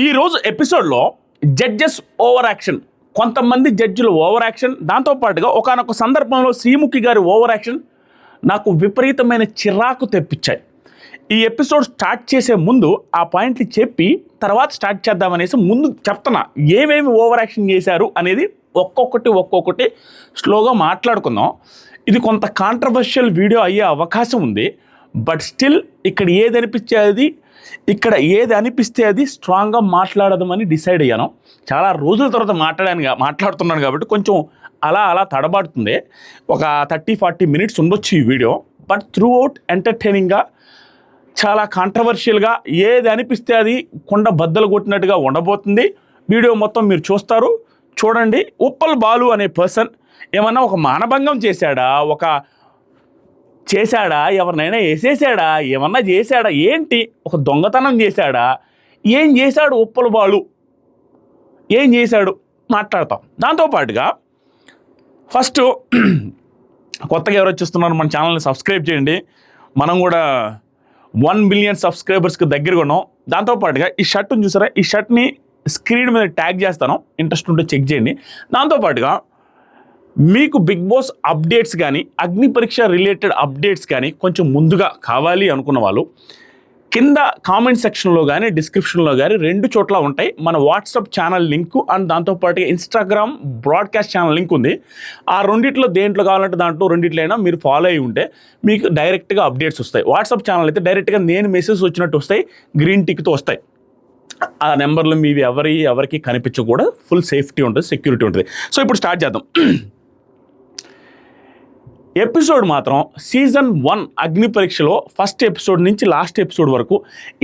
ఈరోజు ఎపిసోడ్లో judges over action, కొంతమంది జడ్జిలు ఓవర్ యాక్షన్, దాంతోపాటుగా ఒకానొక సందర్భంలో శ్రీముఖి గారి ఓవర్ యాక్షన్ నాకు విపరీతమైన చిరాకు తెప్పించాయి. ఈ ఎపిసోడ్ స్టార్ట్ చేసే ముందు ఆ పాయింట్లు చెప్పి తర్వాత స్టార్ట్ చేద్దామనేసి ముందు చెప్తున్నా ఏమేమి ఓవర్ యాక్షన్ చేశారు అనేది ఒక్కొక్కటి స్లోగా మాట్లాడుకుందాం. ఇది కొంత కాంట్రవర్షియల్ వీడియో అయ్యే అవకాశం ఉంది. బట్ స్టిల్ ఇక్కడ ఏది అనిపిస్తే అది స్ట్రాంగ్గా మాట్లాడదామని డిసైడ్ అయ్యాను. చాలా రోజుల తర్వాత మాట్లాడుతున్నాను కాబట్టి కొంచెం అలా తడబాటుతుంది. ఒక 30-40 మినిట్స్ ఉండొచ్చు ఈ వీడియో. బట్ త్రూ అవుట్ ఎంటర్టైనింగ్గా, చాలా కాంట్రవర్షియల్గా, ఏది అనిపిస్తే అది కొండ బద్దలు కొట్టినట్టుగా ఉండబోతుంది. వీడియో మొత్తం మీరు చూడండి. ఉప్పల్ బాలు అనే పర్సన్ ఏమన్నా ఒక మానభంగం చేశాడా, ఎవరినైనా వేసేసాడా, ఏమన్నా చేశాడా, ఏంటి ఒక దొంగతనం చేశాడా, ఏం చేశాడు ఉప్పల్ బాలు, ఏం చేశాడు మాట్లాడతాం. దాంతోపాటుగా ఫస్ట్ కొత్తగా ఎవరు వచ్చేస్తున్నారు, మన ఛానల్ని సబ్స్క్రైబ్ చేయండి. మనం కూడా 1 బిలియన్ సబ్స్క్రైబర్స్కి దగ్గరగా ఉన్నాం. దాంతోపాటుగా ఈ షర్ట్ని చూసారా, ఈ షర్ట్ని స్క్రీన్ మీద ట్యాగ్ చేస్తాను, ఇంట్రెస్ట్ ఉంటే చెక్ చేయండి. దాంతోపాటుగా మీకు బిగ్ బాస్ అప్డేట్స్ కానీ, అగ్ని పరీక్ష రిలేటెడ్ అప్డేట్స్ కానీ కొంచెం ముందుగా కావాలి అనుకున్న వాళ్ళు కింద కామెంట్ సెక్షన్లో కానీ డిస్క్రిప్షన్లో కానీ 2 చోట్ల ఉంటాయి మన వాట్సాప్ ఛానల్ లింకు అండ్ దాంతోపాటు ఇన్స్టాగ్రామ్ బ్రాడ్కాస్ట్ ఛానల్ లింక్ ఉంది. ఆ రెండిట్లో దేంట్లో కావాలంటే దాంట్లో రెండిట్లైనా మీరు ఫాలో అయ్యి ఉంటే మీకు డైరెక్ట్గా అప్డేట్స్ వస్తాయి. వాట్సాప్ ఛానల్ అయితే డైరెక్ట్గా నేను మెసేజ్ వచ్చినట్టు వస్తాయి, గ్రీన్ టిక్తో వస్తాయి. ఆ నెంబర్లు మీవి ఎవరికి కనిపించకూడదు, ఫుల్ సేఫ్టీ ఉంటుంది, సెక్యూరిటీ ఉంటుంది. సో ఇప్పుడు స్టార్ట్ చేద్దాం. ఎపిసోడ్ మాత్రం సీజన్ 1 అగ్ని పరీక్షలో ఫస్ట్ ఎపిసోడ్ నుంచి లాస్ట్ ఎపిసోడ్ వరకు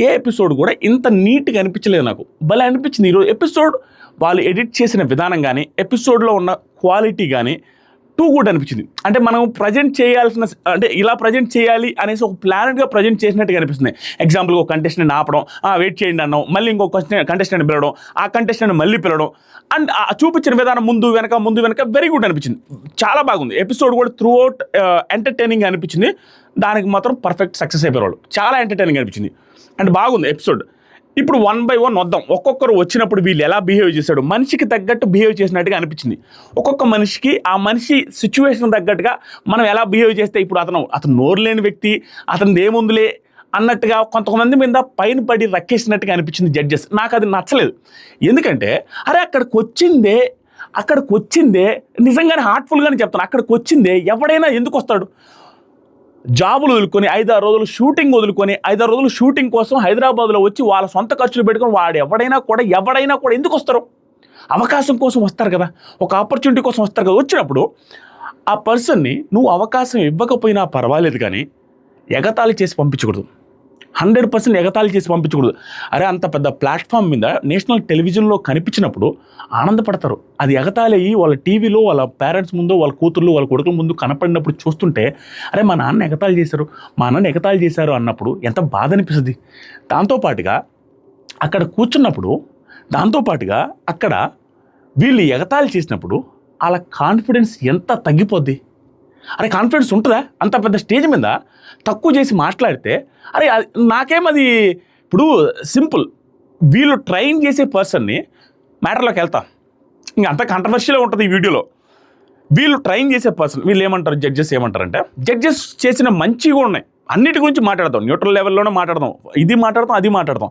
ఏ ఎపిసోడ్ కూడా ఇంత నీట్గా అనిపించలేదు నాకు. భలే అనిపించింది ఈరోజు ఎపిసోడ్. వాళ్ళు ఎడిట్ చేసిన విధానం కానీ, ఎపిసోడ్లో ఉన్న క్వాలిటీ కానీ టూ గుడ్ అనిపించింది. అంటే మనం ప్రజెంట్ చేయాల్సిన, అంటే ఇలా ప్రజెంట్ చేయాలి అనేసి ఒక ప్లానెట్గా ప్రజెంట్ చేసినట్టుగా అనిపిస్తుంది. ఎగ్జాంపుల్గా ఒక కంటెస్టెంట్ ఆపడం, వెయిట్ చేయండి అన్నాం, మళ్ళీ ఇంకో కంటెస్టెంట్ పిలవడం, ఆ కంటెస్టెంట్ మళ్ళీ పిలవడం, అండ్ చూపించిన విధానం ముందు వెనక వెరీ గుడ్ అనిపించింది. చాలా బాగుంది ఎపిసోడ్ కూడా. త్రూ అవుట్ ఎంటర్టైనింగ్ అనిపించింది. దానికి మాత్రం పర్ఫెక్ట్ సక్సెస్ అయిపోయారు. చాలా ఎంటర్టైనింగ్ అనిపించింది అండ్ బాగుంది ఎపిసోడ్. ఇప్పుడు 1 by 1 వద్దాం. ఒక్కొక్కరు వచ్చినప్పుడు వీళ్ళు ఎలా బిహేవ్ చేశాడు, మనిషికి తగ్గట్టు బిహేవ్ చేసినట్టుగా అనిపించింది. ఒక్కొక్క మనిషికి ఆ మనిషి సిచ్యువేషన్ తగ్గట్టుగా మనం ఎలా బిహేవ్ చేస్తే, ఇప్పుడు అతను నోరు లేని వ్యక్తి, అతనిది ఏముందులే అన్నట్టుగా కొంతమంది మీద పైన పడి రక్కేసినట్టుగా అనిపించింది జడ్జెస్. నాకు అది నచ్చలేదు. ఎందుకంటే అక్కడికి వచ్చిందే నిజంగానే హార్ట్ఫుల్గానే చెప్తాను, అక్కడికి వచ్చిందే ఎవడైనా ఎందుకు వస్తాడు? జాబులు వదులుకొని 5-6 రోజులు షూటింగ్ వదులుకొని 5-6 రోజులు షూటింగ్ కోసం హైదరాబాద్లో వచ్చి వాళ్ళ సొంత ఖర్చులు పెట్టుకొని వాడు ఎవడైనా కూడా ఎందుకు వస్తారు? అవకాశం కోసం వస్తారు కదా, ఒక ఆపర్చునిటీ కోసం వస్తారు కదా. వచ్చినప్పుడు ఆ పర్సన్ని నువ్వు అవకాశం ఇవ్వకపోయినా పర్వాలేదు, కానీ ఎగతాళి చేసి పంపించకూడదు. 100% ఎగతాళి చేసి పంపించకూడదు. అరే అంత పెద్ద ప్లాట్ఫామ్ మీద నేషనల్ టెలివిజన్లో కనిపించినప్పుడు ఆనందపడతారు. అది ఎగతాళి అయ్యి వాళ్ళ టీవీలో వాళ్ళ పేరెంట్స్ ముందు, వాళ్ళ కూతుర్లు, వాళ్ళ కొడుకుల ముందు కనపడినప్పుడు చూస్తుంటే, అరే మా నాన్న ఎగతాళి చేశారు అన్నప్పుడు ఎంత బాధ అనిపిస్తుంది. దాంతోపాటుగా అక్కడ వీళ్ళు ఎగతాళి చేసినప్పుడు వాళ్ళ కాన్ఫిడెన్స్ ఎంత తగ్గిపోద్ది. అరే కాన్ఫిడెన్స్ ఉంటుందా అంత పెద్ద స్టేజ్ మీద తక్కువ చేసి మాట్లాడితే? అరే నాకేమది ఇప్పుడు సింపుల్. వీళ్ళు ట్రైన్ చేసే పర్సన్ని మ్యాటర్లోకి వెళ్తా, ఇంకా అంత కాంట్రవర్షియల్గా ఉంటుంది ఈ వీడియోలో. వీళ్ళు ట్రైన్ చేసే పర్సన్, వీళ్ళు ఏమంటారు, జడ్జెస్ ఏమంటారంటే, జడ్జెస్ చేసిన మంచిగా కూడా ఉన్నాయి, అన్నిటి గురించి మాట్లాడతాం, న్యూట్రల్ లెవెల్లోనే మాట్లాడదాం, అది మాట్లాడతాం.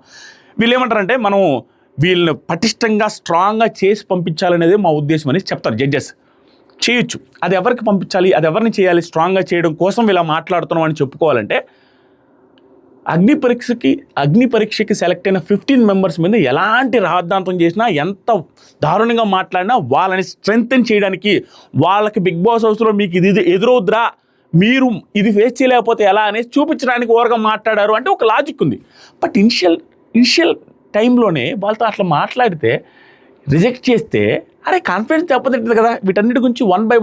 వీళ్ళు ఏమంటారంటే, మనం వీళ్ళని పటిష్టంగా స్ట్రాంగ్గా చేసి పంపించాలనేది మా ఉద్దేశం అని చెప్తారు జడ్జెస్. చేయొచ్చు, అది ఎవరికి పంపించాలి, అది ఎవరిని చేయాలి, స్ట్రాంగ్గా చేయడం కోసం ఇలా మాట్లాడుతున్నాం అని చెప్పుకోవాలంటే, అగ్ని పరీక్షకి సెలెక్ట్ అయిన 15 మెంబర్స్ మీద ఎలాంటి రాద్ధాంతం చేసినా, ఎంత దారుణంగా మాట్లాడినా వాళ్ళని స్ట్రెంగ్తెన్ చేయడానికి, వాళ్ళకి బిగ్ బాస్ హౌస్లో మీకు ఇది ఎదురవుద్రా, మీరు ఇది ఫేస్ చేయలేకపోతే ఎలా అనేసి చూపించడానికి ఓరగా మాట్లాడారు అంటే ఒక లాజిక్ ఉంది. బట్ ఇనిషియల్ టైంలోనే వాళ్ళతో అట్లా మాట్లాడితే, రిజెక్ట్ చేస్తే, అరే కాన్ఫిడెన్స్ దెబ్బతింటుంది కదా. వీటన్నిటి గురించి 1 by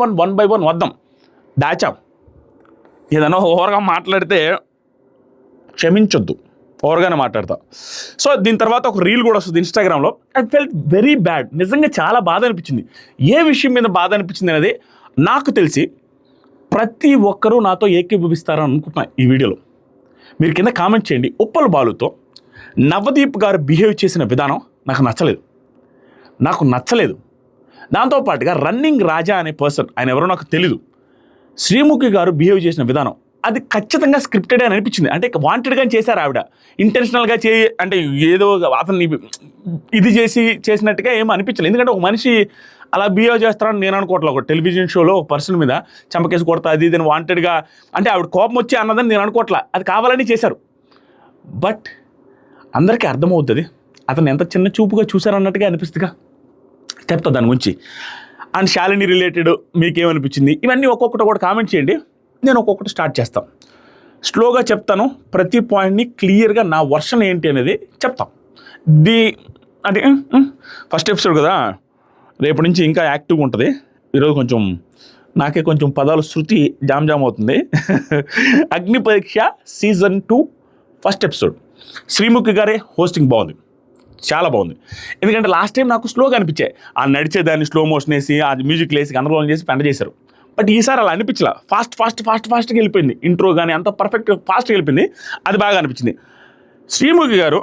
1 వద్దాం. దాచాం, ఏదైనా ఓవర్గా మాట్లాడితే క్షమించొద్దు, ఓవర్గానే మాట్లాడతా. సో దీని తర్వాత ఒక రీల్ కూడా వస్తుంది ఇన్స్టాగ్రామ్లో. I felt very bad. నిజంగా చాలా బాధ అనిపించింది. ఏ విషయం మీద బాధ అనిపించింది అనేది నాకు తెలిసి ప్రతి ఒక్కరూ నాతో ఏకీభవిస్తారని అనుకుంటున్నా. ఈ వీడియోలో మీరు కింద కామెంట్ చేయండి. ఉప్పల్ బాలుతో నవదీప్ గారు బిహేవ్ చేసిన విధానం నాకు నచ్చలేదు. దాంతోపాటుగా రన్నింగ్ రాజా అనే పర్సన్, ఆయన ఎవరో నాకు తెలీదు, శ్రీముఖి గారు బిహేవ్ చేసిన విధానం అది ఖచ్చితంగా స్క్రిప్టెడ్ అని అనిపించింది. అంటే వాంటెడ్గా చేశారు ఆవిడ, ఇంటెన్షనల్గా అంటే ఏదో అతన్ని ఇది చేసినట్టుగా ఏమో అనిపించలేదు. ఎందుకంటే ఒక మనిషి అలా బిహేవ్ చేస్తారని నేను అనుకోవట్లేదు. ఒక టెలివిజన్ షోలో ఒక పర్సన్ మీద చంపకేసి కొడతా అది ఇది వాంటెడ్గా, అంటే ఆవిడ కోపం వచ్చి అన్నదని నేను అనుకోవట్లా, అది కావాలని చేశారు. బట్ అందరికీ అర్థమవుతుంది అతను ఎంత చిన్న చూపుగా చూశారన్నట్టుగా అనిపిస్తుందిగా. చెప్తా దాని గురించి. అండ్ శాలిని రిలేటెడ్ మీకేమనిపించింది, ఇవన్నీ ఒక్కొక్కటి కూడా కామెంట్ చేయండి. నేను ఒక్కొక్కటి స్టార్ట్ చేస్తాను, స్లోగా చెప్తాను. ప్రతి పాయింట్ని క్లియర్గా నా వర్షన్ ఏంటి అనేది చెప్తాం. అంటే ఫస్ట్ ఎపిసోడ్ కదా, రేపటి నుంచి ఇంకా యాక్టివ్గా ఉంటుంది. ఈరోజు నాకే కొంచెం పదాలు శృతి జామ్ అవుతుంది. అగ్ని పరీక్ష సీజన్ 2 ఫస్ట్ ఎపిసోడ్. శ్రీముఖి గారే హోస్టింగ్ బాగుంది, చాలా బాగుంది. ఎందుకంటే లాస్ట్ టైం నాకు స్లోగా అనిపించాయి, ఆ నడిచేదాన్ని స్లో మోషన్ వేసి ఆ మ్యూజిక్ వేసి గందరగోళం చేసి పెంట చేశారు. బట్ ఈసారి అలా అనిపించలా, ఫాస్ట్గా వెళ్ళిపోయింది. ఇంట్రో కానీ అంత పర్ఫెక్ట్గా ఫాస్ట్గా వెళ్ళిపోయింది, అది బాగా అనిపించింది. శ్రీముఖి గారు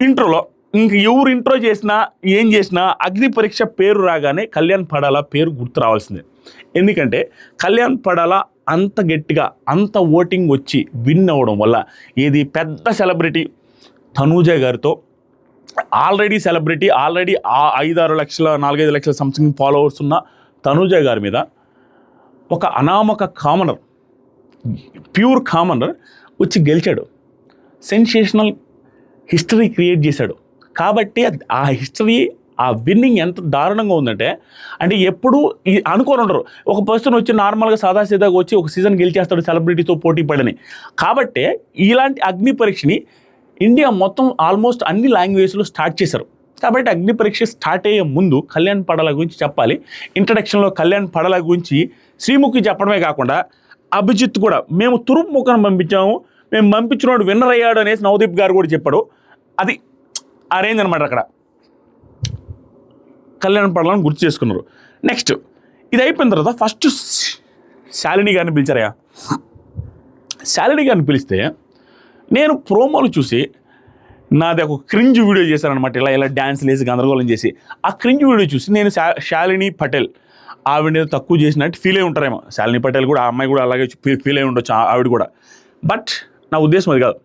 ఇంట్రోలో ఇంక ఎవరు ఇంట్రో చేసినా ఏం చేసినా అగ్ని పరీక్ష పేరు రాగానే కళ్యాణ్ పడాల పేరు గుర్తు రావాల్సిందే. ఎందుకంటే కళ్యాణ్ పడాల అంత గట్టిగా అంత ఓటింగ్ వచ్చి విన్ అవ్వడం వల్ల, ఏది పెద్ద సెలబ్రిటీ తనూజ గారితో ఆల్రెడీ 5-6 లక్షల 4-5 లక్షల సంథింగ్ ఫాలోవర్స్ ఉన్న తనూజ గారి మీద ఒక అనామక కామనర్, ప్యూర్ కామనర్ వచ్చి గెలిచాడు. సెన్సేషనల్ హిస్టరీ క్రియేట్ చేశాడు. కాబట్టి ఆ హిస్టరీ, ఆ విన్నింగ్ ఎంత దారుణంగా ఉందంటే, అంటే ఎప్పుడు అనుకోని ఉండరు ఒక పర్సన్ వచ్చి నార్మల్గా సాదాసీదాగా వచ్చి ఒక సీజన్ గెలిచేస్తాడు సెలబ్రిటీతో పోటీ పడని. కాబట్టి ఇలాంటి అగ్ని పరీక్షని ఇండియా మొత్తం ఆల్మోస్ట్ అన్ని లాంగ్వేజ్లో స్టార్ట్ చేశారు. కాబట్టి అగ్ని పరీక్ష స్టార్ట్ అయ్యే ముందు కళ్యాణ్ పడాల గురించి చెప్పాలి. ఇంట్రడక్షన్లో కళ్యాణ్ పడాల గురించి శ్రీముఖి చెప్పడమే కాకుండా అభిజిత్ కూడా, మేము తురుపు ముఖాన్ని పంపించాము, మేము పంపించినోడు విన్నర్ అయ్యాడు అనేసి నవదీప్ గారు కూడా చెప్పాడు. అది అరేంజ్ అనమాట. అక్కడ కళ్యాణ్ పడాలని గుర్తు చేసుకున్నారు. నెక్స్ట్ ఇది అయిపోయిన తర్వాత ఫస్ట్ శాలిని గారిని పిలిచారయ్యా. శాలిని గారిని పిలిస్తే నేను ప్రోమోలు చూసి నాది ఒక క్రింజ్ వీడియో చేశానమాట. ఇలా డ్యాన్స్ వేసి గందరగోళం చేసి ఆ క్రింజ్ వీడియో చూసి నేను శాలిని పటేల్ ఆవిడ తక్కువ చేసినట్టు ఫీల్ అయి ఉంటారేమో. శాలిని పటేల్ కూడా, ఆ అమ్మాయి కూడా అలాగే ఫీల్ అయి ఉండొచ్చు ఆవిడ కూడా. బట్ నా ఉద్దేశం అది కాదు.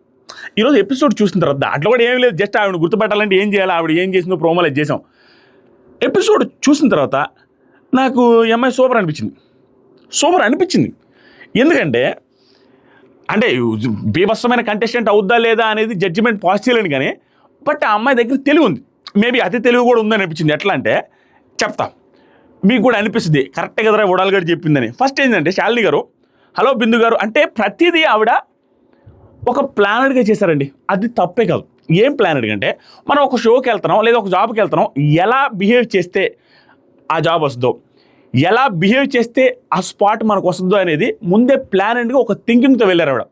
ఈరోజు ఎపిసోడ్ చూసిన తర్వాత దాంట్లో కూడా ఏమీ లేదు, జస్ట్ ఆవిడ గుర్తుపెట్టాలంటే ఏం చేయాలి, ఆవిడ ఏం చేసిందో ప్రోమోలు చేసాం. ఎపిసోడ్ చూసిన తర్వాత నాకు ఈ అమ్మాయి సూపర్ అనిపించింది. ఎందుకంటే అంటే బీభత్సమైన కంటెస్టెంట్ అవుద్దా లేదా అనేది జడ్జిమెంట్ పాస్ చేయలేను కానీ, బట్ ఆ అమ్మాయి దగ్గర తెలివి ఉంది. మేబీ అతి తెలివి కూడా ఉందని అనిపించింది. ఎట్లా అంటే చెప్తా, మీకు కూడా అనిపిస్తుంది కరెక్టే కదరా ఉడాల్ గారు చెప్పిందని. ఫస్ట్ ఏంటంటే శాలిని గారు హలో బిందు గారు అంటే ప్రతిదీ ఆవిడ ఒక ప్లానెడ్గా చేశారండి. అది తప్పే కాదు. ఏం ప్లానెడ్గా అంటే, మనం ఒక షోకి వెళ్తున్నాం లేదా ఒక జాబ్కి వెళ్తున్నాం, ఎలా బిహేవ్ చేస్తే ఆ జాబ్ వస్తుందో, ఎలా బిహేవ్ చేస్తే ఆ స్పాట్ మనకు వస్తుందో అనేది ముందే ప్లానెడ్గా ఒక థింకింగ్తో వెళ్ళారు ఆవిడ.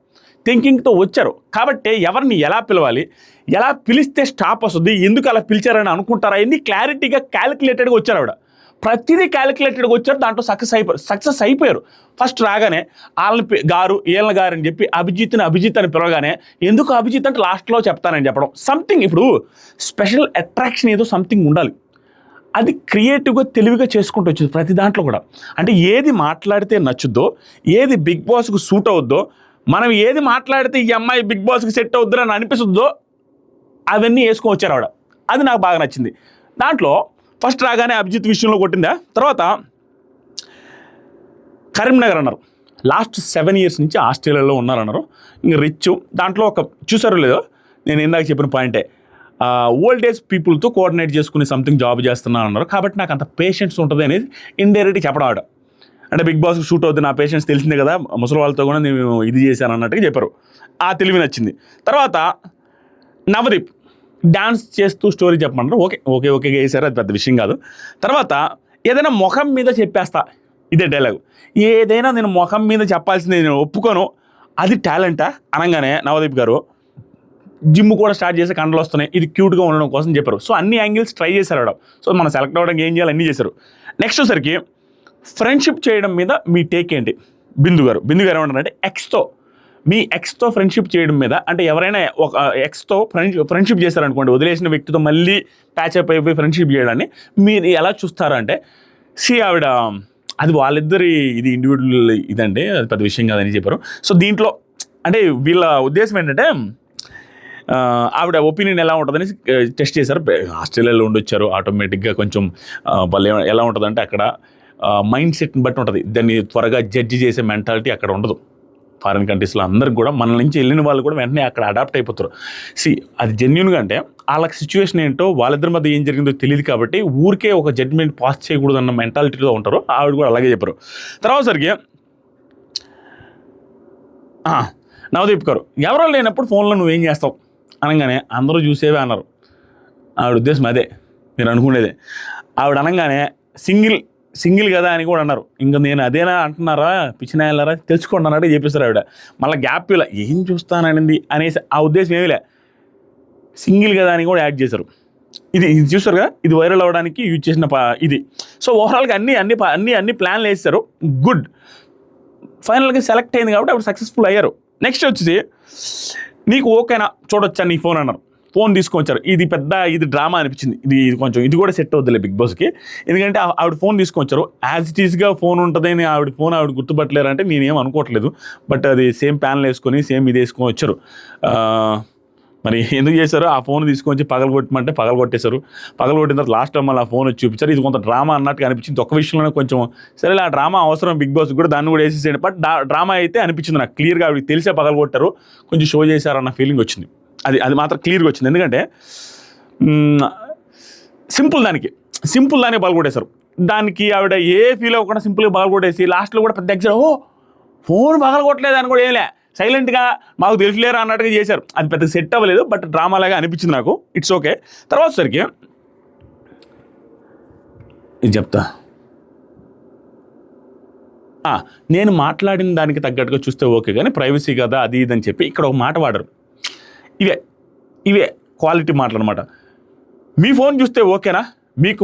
థింకింగ్తో వచ్చారు. కాబట్టి ఎవరిని ఎలా పిలవాలి, ఎలా పిలిస్తే స్టాప్ వస్తుంది, ఎందుకు అలా పిలిచారని అనుకుంటారా, అన్నీ క్లారిటీగా క్యాలిక్యులేటెడ్గా వచ్చారు ఆవిడ. ప్రతిదీ క్యాలిక్యులేటెడ్గా వచ్చారు. దాంట్లో సక్సెస్ అయిపోయారు. ఫస్ట్ రాగానే వాళ్ళని వీళ్ళ గారు అని చెప్పి అభిజిత్ అని పిలవగానే, ఎందుకు అభిజిత్ అంటే లాస్ట్లో చెప్తానని చెప్పడం. సంథింగ్ ఇప్పుడు స్పెషల్ అట్రాక్షన్ ఏదో సంథింగ్ ఉండాలి. అది క్రియేటివ్గా తెలివిగా చేసుకుంటూ వచ్చింది ప్రతి దాంట్లో కూడా. అంటే ఏది మాట్లాడితే నచ్చుద్దో, ఏది బిగ్ బాస్కు సూట్ అవుద్దో, మనం ఏది మాట్లాడితే ఈ అమ్మాయి బిగ్ బాస్కి సెట్ అవుద్దో అని అనిపిస్తుందో అవన్నీ వేసుకొని వచ్చారు ఆవిడ. అది నాకు బాగా నచ్చింది. దాంట్లో ఫస్ట్ రాగానే అభిజిత్ విషయంలో కొట్టిందా. తర్వాత కరీంనగర్ అన్నారు. లాస్ట్ 7 years నుంచి ఆస్ట్రేలియాలో ఉన్నారన్నారు. ఇంక రిచ్ దాంట్లో ఒక చూసారో లేదో, నేను ఇందాక చెప్పిన పాయింటే, ఓల్డ్ ఏజ్ పీపుల్తో కోఆర్డినేట్ చేసుకుని సంథింగ్ జాబ్ చేస్తున్నాను అన్నారు. కాబట్టి నాకు అంత పేషెన్స్ ఉంటుంది అనేది ఇండైరెక్ట్గా చెప్పడం ఆవిడ. అంటే బిగ్ బాస్కి షూట్ అవుతుంది, నా పేషెన్స్ తెలిసిందే కదా, ముసలి వాళ్ళతో కూడా నేను ఇది చేశాను అన్నట్టుగా చెప్పారు. ఆ తెలివి నచ్చింది. తర్వాత నవదీప్ డాన్స్ చేస్తూ స్టోరీ చెప్పమన్నారు. ఓకే వేసారు, అది పెద్ద విషయం కాదు. తర్వాత ఏదైనా ముఖం మీద చెప్పేస్తా, ఇదే డైలాగ్, ఏదైనా నేను ముఖం మీద చెప్పాల్సింది నేను ఒప్పుకోను, అది టాలెంటా అనగానే నవదీప్ గారు జిమ్ కూడా స్టార్ట్ చేసి కండలు వస్తున్నాయి, ఇది క్యూట్గా ఉండడం కోసం చెప్పారు. సో అన్ని యాంగిల్స్ ట్రై చేశారు ఆవిడ. సో మనం సెలెక్ట్ అవ్వడానికి ఏం చేయాలి అన్నీ చేశారు. నెక్స్ట్ వచ్చేసరికి ఫ్రెండ్షిప్ చేయడం మీద మీ టేక్ ఏంటి? బిందు గారు ఏమంటారంటే, ఎక్స్తో మీ ఎక్స్తో ఫ్రెండ్షిప్ చేయడం మీద, అంటే ఎవరైనా ఒక ఎక్స్తో ఫ్రెండ్షిప్ చేశారనుకోండి, వదిలేసిన వ్యక్తితో మళ్ళీ ప్యాచప్ అయిపోయి ఫ్రెండ్షిప్ చేయడాన్ని మీరు ఎలా చూస్తారు అంటే, ఆవిడ అది వాళ్ళిద్దరి ఇది ఇండివిజువల్ ఇదండి, అది పెద్ద విషయం కాదని చెప్పారు. సో దీంట్లో అంటే వీళ్ళ ఉద్దేశం ఏంటంటే, ఆవిడ ఒపీనియన్ ఎలా ఉంటుందని టెస్ట్ చేశారు. ఆస్ట్రేలియాలో ఉండొచ్చారు, ఆటోమేటిక్గా కొంచెం వాళ్ళు ఎలా ఉంటుందంటే అక్కడ మైండ్ సెట్ని బట్టి ఉంటుంది. దాన్ని త్వరగా జడ్జి చేసే మెంటాలిటీ అక్కడ ఉండదు. ఫారిన్ కంట్రీస్లో అందరికి కూడా మన నుంచి వెళ్ళిన వాళ్ళు కూడా వెంటనే అక్కడ అడాప్ట్ అయిపోతారు. అది జెన్యున్గా అంటే వాళ్ళకి సిచ్యువేషన్ ఏంటో, వాళ్ళిద్దరి మధ్య ఏం జరిగిందో తెలియదు కాబట్టి ఊరికే ఒక జడ్జ్మెంట్ పాస్ చేయకూడదు అన్న మెంటాలిటీలో ఉంటారు. ఆవిడ కూడా అలాగే చెప్పారు. తర్వాత సరికి నవదీప్ గారు, ఎవరో లేనప్పుడు ఫోన్లో నువ్వేం చేస్తావు అనగానే అందరూ చూసేవే అన్నారు. ఆవిడ ఉద్దేశం అదే, మీరు అనుకునేదే. ఆవిడ అనగానే సింగిల్ కదా అని కూడా అన్నారు. ఇంకా నేను అదేనా అంటున్నారా, పిచ్చినాయాలరా, తెలుసుకోండి అన్నట్టు చెప్పేశారు ఆవిడ. మళ్ళీ గ్యాప్ ఇలా ఏం చూస్తాననింది అనేసి ఆ ఉద్దేశం ఏమీలే, సింగిల్ కదా అని కూడా యాడ్ చేశారు. ఇది చూస్తారు కదా, ఇది వైరల్ అవ్వడానికి యూజ్ చేసిన ఇది. సో ఓవరాల్గా అన్ని ప్లాన్లు వేస్తారు. గుడ్, ఫైనల్గా సెలెక్ట్ అయింది కాబట్టి అప్పుడు సక్సెస్ఫుల్ అయ్యారు. నెక్స్ట్ వచ్చేసి, నీకు ఓకేనా చూడొచ్చా నీ ఫోన్ అన్నారు. ఫోన్ తీసుకొచ్చారు. ఇది డ్రామా అనిపించింది. ఇది కూడా సెట్ అవుద్దిలే బిగ్ బాస్కి. ఎందుకంటే ఆవిడ ఫోన్ తీసుకొచ్చారు. యాజ్ ఇట్ ఈస్గా ఫోన్ ఉంటుందని ఆవిడ గుర్తుపట్టలేరంటే నేనేం అనుకోవట్లేదు. బట్ అది సేమ్ ప్యానల్ వేసుకొని సేమ్ ఇది వేసుకొని వచ్చారు. మరి ఎందుకు చేశారు? ఆ ఫోన్ తీసుకొచ్చి పగలగొట్టమంటే పగలగొట్టేశారు. పగలగొట్టిన తర్వాత లాస్ట్ టైం మళ్ళీ ఆ ఫోన్ వచ్చి చూపించారు. ఇది కొంత డ్రామా అన్నట్టుగా అనిపించింది. ఒక్క విషయంలోనే కొంచెం సరే ఆ డ్రామా అవసరం బిగ్ బాస్ కూడా, దాన్ని కూడా వేసేసేయండి. బట్ డ్రామా అయితే అనిపించింది నాకు. క్లియర్గా ఆవిడకి తెలిసే పగలగొట్టారు, కొంచెం షో చేశారన్న ఫీలింగ్ వచ్చింది. అది మాత్రం క్లియర్గా వచ్చింది. ఎందుకంటే సింపుల్ దానికి పగలగొట్టేశారు. దానికి ఆవిడ ఏ ఫీల్ అవ్వకుండా సింపుల్గా పగలగొట్టేసి లాస్ట్లో కూడా పెద్ద ఎగ్జామ్ ఫోన్ పగలగొట్టలేదు అని కూడా ఏమిలే, సైలెంట్గా మాకు తెలియలేరా అన్నట్టుగా చేశారు. అది పెద్ద సెట్ అవ్వలేదు, బట్ డ్రామా లాగా అనిపించింది నాకు. It's okay. తర్వాత సరికి ఇది చెప్తా, నేను మాట్లాడిన దానికి తగ్గట్టుగా చూస్తే ఓకే, కానీ ప్రైవసీ కదా అది ఇదని చెప్పి ఇక్కడ ఒక మాట వాడరు. ఇవే క్వాలిటీ మాటలు అనమాట. మీ ఫోన్ చూస్తే ఓకేనా, మీకు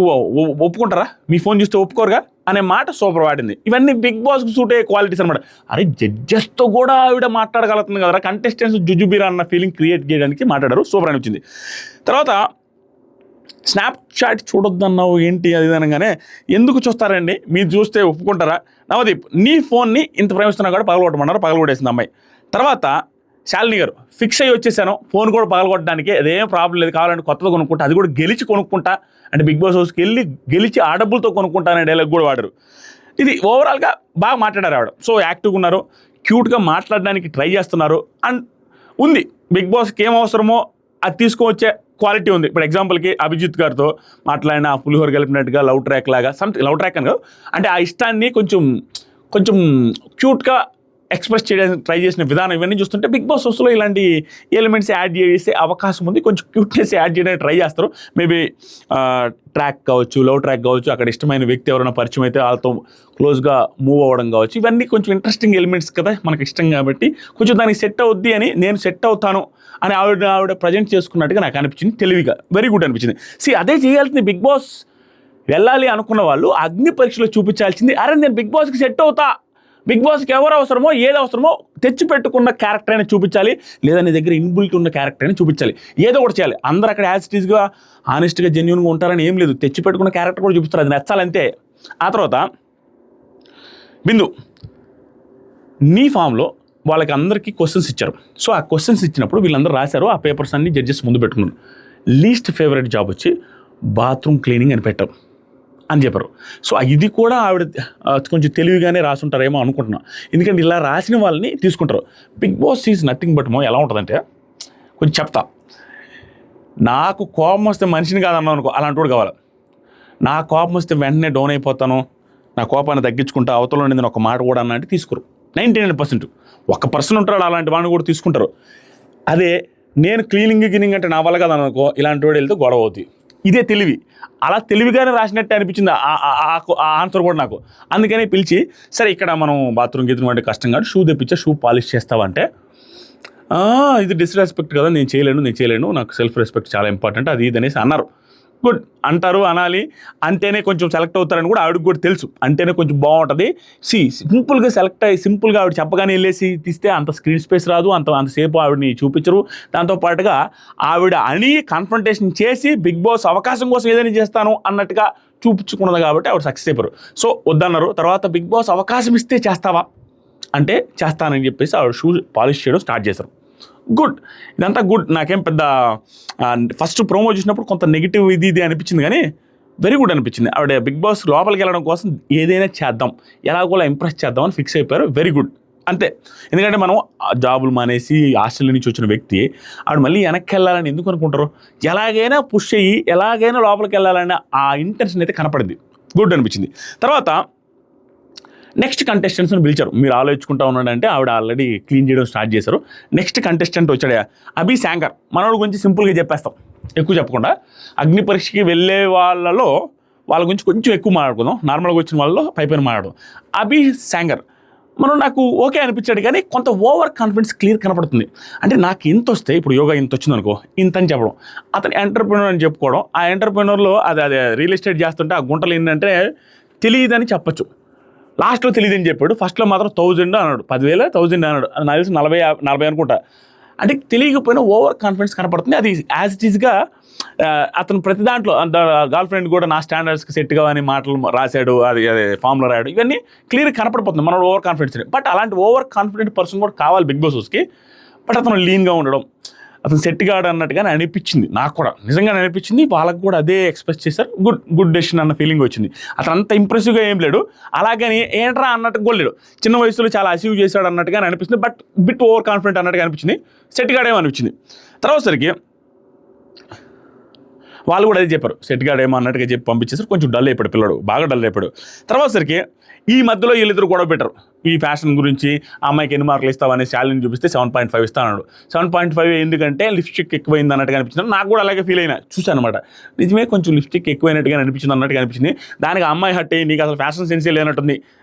ఒప్పుకుంటారా, మీ ఫోన్ చూస్తే ఒప్పుకోరుగా అనే మాట సూపర్ వాడింది. ఇవన్నీ బిగ్ బాస్కి సూట్ అయ్యే క్వాలిటీస్ అనమాట. అరే జడ్జెస్తో కూడా ఆవిడ మాట్లాడగలుగుతుంది కదరా, కంటెస్టెంట్స్ జుజుబీరా అన్న ఫీలింగ్ క్రియేట్ చేయడానికి మాట్లాడారు. సూపర్ అనిపించింది. తర్వాత స్నాప్ చాట్ చూడొద్దన్నావు ఏంటి అది అనగానే, ఎందుకు చూస్తారండి, మీరు చూస్తే ఒప్పుకుంటారా? నవదీప్, నీ ఫోన్ని ఇంత ప్రేమిస్తున్నా కూడా పగలగొట్టమన్నారు, పగలగొట్టేసింది అమ్మాయి. తర్వాత శాలిని గారు, ఫిక్స్ అయ్యి వచ్చేసాను ఫోన్ కూడా పగలగొట్టడానికి, అదేం ప్రాబ్లం లేదు, కావాలంటే కొత్తగా కొనుక్కుంటా, అది కూడా గెలిచి కొనుక్కుంటా, అంటే బిగ్ బాస్ హౌస్కి వెళ్ళి గెలిచి ఆ డబ్బులతో కొనుక్కుంటా అనే డైలాగ్ కూడా వాడారు. ఇది ఓవరాల్గా బాగా మాట్లాడారు ఆవిడ. సో యాక్టివ్గా ఉన్నారు, క్యూట్గా మాట్లాడడానికి ట్రై చేస్తున్నారు. అండ్ ఉంది బిగ్ బాస్కి ఏం అవసరమో అది తీసుకువచ్చే క్వాలిటీ ఉంది. ఇప్పుడు ఎగ్జాంపుల్కి అభిజిత్ గారితో మాట్లాడిన పులిహోర కలిపినట్టుగా లవ్ ట్రాక్ లాగా, లవ్ ట్రాక్ అని కాదు, అంటే ఆ ఇష్టాన్ని కొంచెం క్యూట్గా ఎక్స్ప్రెస్ చేయడానికి ట్రై చేసిన విధానం, ఇవన్నీ చూస్తుంటే బిగ్ బాస్ హౌస్లో ఇలాంటి ఎలిమెంట్స్ యాడ్ చేసే అవకాశం ఉంది. కొంచెం క్యూట్నెస్ యాడ్ చేయడానికి ట్రై చేస్తారు. మేబీ ట్రాక్ కావచ్చు, లవ్ ట్రాక్ కావచ్చు, అక్కడ ఇష్టమైన వ్యక్తి ఎవరైనా పరిచయం అయితే వాళ్ళతో క్లోజ్గా మూవ్ అవ్వడం కావచ్చు, ఇవన్నీ కొంచెం ఇంట్రెస్టింగ్ ఎలిమెంట్స్ కదా, మనకి ఇష్టం కాబట్టి కొంచెం దానికి సెట్ అవుద్ది అని, నేను సెట్ అవుతాను అని ఆవిడ ప్రజెంట్ చేసుకున్నట్టుగా నాకు అనిపించింది. తెలివిగా వెరీ గుడ్ అనిపించింది. అదే చేయాల్సింది బిగ్ బాస్. వెళ్ళాలి అనుకున్న వాళ్ళు అగ్ని పరీక్షలో చూపించాల్సింది, అరే నేను బిగ్ బాస్కి సెట్ అవుతా, బిగ్ బాస్కి ఎవరు అవసరమో ఏది అవసరమో తెచ్చిపెట్టుకున్న క్యారెక్టర్ అయినా చూపించాలి, లేదా నీ దగ్గర ఇన్బుల్ట్ ఉన్న క్యారెక్టర్ అయినా చూపించాలి, ఏదో ఒకటి చేయాలి. అందరూ అక్కడ యాజ్ ఇట్ ఈస్గా హానెస్ట్గా జెన్యూన్గా ఉంటారని ఏం లేదు, తెచ్చిపెట్టుకున్న క్యారెక్టర్ కూడా చూపిస్తారు, అది నచ్చాలంతే. ఆ తర్వాత బిందు, నీ ఫామ్లో వాళ్ళకి అందరికీ క్వశ్చన్స్ ఇచ్చారు. సో ఆ క్వశ్చన్స్ ఇచ్చినప్పుడు వీళ్ళందరూ రాశారు, ఆ పేపర్స్ అన్ని జడ్జెస్ ముందు పెట్టుకున్నారు. లీస్ట్ ఫేవరెట్ జాబ్ వచ్చి బాత్రూమ్ క్లీనింగ్ అని పెట్టారు అని చెప్పారు. సో ఇది కూడా ఆవిడ కొంచెం తెలివిగానే రాసుంటారేమో అనుకుంటున్నా, ఎందుకంటే ఇలా రాసిన వాళ్ళని తీసుకుంటారు. Bigg boss is nothing but ఎలా ఉంటుందంటే, కొంచెం చెప్తా, నాకు కోపం వస్తే మనిషిని కాదన్నాను అనుకో, అలాంటి వాడు కావాలి. నా కోపం వస్తే వెంటనే డౌన్ అయిపోతాను, నా కోపాన్ని తగ్గించుకుంటా, అవతల నేను ఒక మాట కూడా అన్నట్టు తీసుకోరు. 99% 1% ఉంటాడు అలాంటి వాడిని కూడా తీసుకుంటారు. అదే నేను క్లీనింగ్ అంటే నా వల్ల కాదనుకో, ఇలాంటి వాడు వెళ్తే గొడవ అవుతుంది. ఇదే తెలివి. అలా తెలివిగానే రాసినట్టు అనిపించింది ఆ ఆన్సర్ కూడా నాకు. అందుకనే పిలిచి, సరే ఇక్కడ మనం బాత్రూమ్ గీతం అంటే కష్టం కాదు, షూ తెప్పించా, షూ పాలిష్ చేస్తావంటే, ఇది డిస్రెస్పెక్ట్ కదా, నేను చేయలేను, నాకు సెల్ఫ్ రెస్పెక్ట్ చాలా ఇంపార్టెంట్, అది ఇది అనేసి అన్నారు. గుడ్ అంటారు, అనాలి. అంటేనే కొంచెం సెలెక్ట్ అవుతారని కూడా ఆవిడకి కూడా తెలుసు. అంటేనే కొంచెం బాగుంటుంది. సింపుల్గా సెలెక్ట్ అయ్యి సింపుల్గా ఆవిడ చెప్పగానే వెళ్ళేసి తీస్తే అంత స్క్రీన్ స్పేస్ రాదు, అంతసేపు ఆవిడని చూపించరు. దాంతోపాటుగా ఆవిడ అని కన్ఫ్రంటేషన్ చేసి బిగ్ బాస్ అవకాశం కోసం ఏదైనా చేస్తాను అన్నట్టుగా చూపించుకున్నది కాబట్టి ఆవిడ సక్సెస్ అయిపోయారు. సో వద్దన్నారు. తర్వాత బిగ్ బాస్ అవకాశం ఇస్తే చేస్తావా అంటే చేస్తానని చెప్పేసి ఆవిడ షూ పాలిష్ చేయడం స్టార్ట్ చేశారు. గుడ్, ఇదంతా గుడ్. నాకేం పెద్ద ఫస్ట్ ప్రోమో చూసినప్పుడు కొంత నెగిటివ్ ఇది అనిపించింది, కానీ వెరీ గుడ్ అనిపించింది. ఆవిడ బిగ్ బాస్ లోపలికి వెళ్ళడం కోసం ఏదైనా చేద్దాం, ఎలాగోలా ఇంప్రెస్ చేద్దామని ఫిక్స్ అయిపోయారు. వెరీ గుడ్ అంతే. ఎందుకంటే మనం జాబులు మానేసి ఆస్ట్రేలియా నుంచి వచ్చిన వ్యక్తి ఆవిడ మళ్ళీ వెనక్కి వెళ్ళాలని ఎందుకు అనుకుంటారు? ఎలాగైనా పుష్ అయ్యి ఎలాగైనా లోపలికి వెళ్ళాలన్న ఆ ఇంటెన్షన్ అయితే కనపడింది. గుడ్ అనిపించింది. తర్వాత నెక్స్ట్ కంటెస్టెంట్స్ని పిలిచారు. మీరు ఆలోచించుకుంటా ఉన్నాడంటే ఆవిడ ఆల్రెడీ క్లీన్ చేయడం స్టార్ట్ చేశారు. నెక్స్ట్ కంటెస్టెంట్ వచ్చాడు అభి శాంకర్. మనోడి గురించి సింపుల్గా చెప్పేస్తాం, ఎక్కువ చెప్పకుండా. అగ్ని పరీక్షకి వెళ్ళే వాళ్ళ గురించి కొంచెం ఎక్కువ మాట్లాడుకుందాం. నార్మల్గా వచ్చిన వాళ్ళలో పైపైన మాట్లాడడం. అభి శాంకర్ నాకు ఓకే అనిపించాడు, కానీ కొంత ఓవర్ కాన్ఫిడెన్స్ క్లియర్ కనపడుతుంది. అంటే నాకు ఇంత వస్తే, ఇప్పుడు యోగా ఇంత వచ్చింది అనుకో, ఇంత అని చెప్పడం, అతను ఎంటర్ప్రెన్యూర్ అని చెప్పుకోవడం. ఆ ఎంటర్ప్రెన్యూర్లో అదే రియల్ ఎస్టేట్ చేస్తుంటే ఆ గుంటలు ఏంటంటే తెలియదని చెప్పచ్చు. లాస్ట్లో తెలియదని చెప్పాడు. ఫస్ట్లో మాత్రం 1000 అన్నాడు, 10,000 1000 అన్నాడు. అది నాకు తెలిసి 40 అనుకుంటా. అంటే తెలియకపోయినా ఓవర్ కాన్ఫిడెన్స్ కనపడుతుంది. అది యాజ్ ఇట్ ఈస్గా అతను ప్రతి దాంట్లో గర్ల్ ఫ్రెండ్ కూడా నా స్టాండర్డ్స్కి సెట్గా అని మాటలు రాశాడు, అది ఫామ్లో రాయడు, ఇవన్నీ క్లియర్ కనపడిపోతుంది మన ఓవర్ కాన్ఫిడెన్స్. బట్ అలాంటి ఓవర్ కాన్ఫిడెంట్ పర్సన్ కూడా కావాలి బిగ్ బాస్ హౌస్కి. బట్ అతను లీన్గా ఉండడం, అతను సెట్ కాడు అన్నట్టుగానే అనిపించింది. నాకు కూడా నిజంగానే అనిపించింది. వాళ్ళకు కూడా అదే ఎక్స్ప్రెస్ చేశారు. గుడ్ డెసిషన్ అన్న ఫీలింగ్ వచ్చింది. అతను అంత ఇంప్రెసివ్గా ఏం లేడు, అలాగని ఏంట్రా అన్నట్టు కూడా లేడు. చిన్న వయసులో చాలా అచీవ్ చేశాడు అన్నట్టుగానే అనిపిస్తుంది. బట్ బిట్ ఓవర్ కాన్ఫిడెంట్ అన్నట్టుగా అనిపించింది. సెట్ కాడేమో అనిపించింది. తర్వాత సరికి వాళ్ళు కూడా అదే చెప్పారు, సెట్ గాడేమో అన్నట్టుగా చెప్పి పంపించేసారు. కొంచెం డల్ అయిపోయాడు పిల్లడు, బాగా డల్ అయిపోయాడు. తర్వాత సరికి ఈ మధ్యలో వీళ్ళిద్దరు గొడవ పెట్టారు. ఈ ఫ్యాషన్ గురించి ఆ అమ్మాయికి ఎన్ని మార్కులు ఇస్తావని శాలరీని చూపిస్తే 7.5 ఇస్తా అన్నాడు. 7.5 ఎందుకంటే లిప్స్టిక్ ఎక్కువైంది అన్నట్టుగా అనిపించింది. నాకు కూడా అలాగే ఫీల్ అయినా, చూశాను అనమాట. నిజమే, కొంచెం లిప్స్టిక్ ఎక్కువైనట్టుగా అనిపించింది అన్నట్టుగా అనిపించింది. దానికి ఆ అమ్మాయి హట్ అయ్యి నీకు అసలు ఫ్యాషన్ సెన్సే లేనట్టుంది.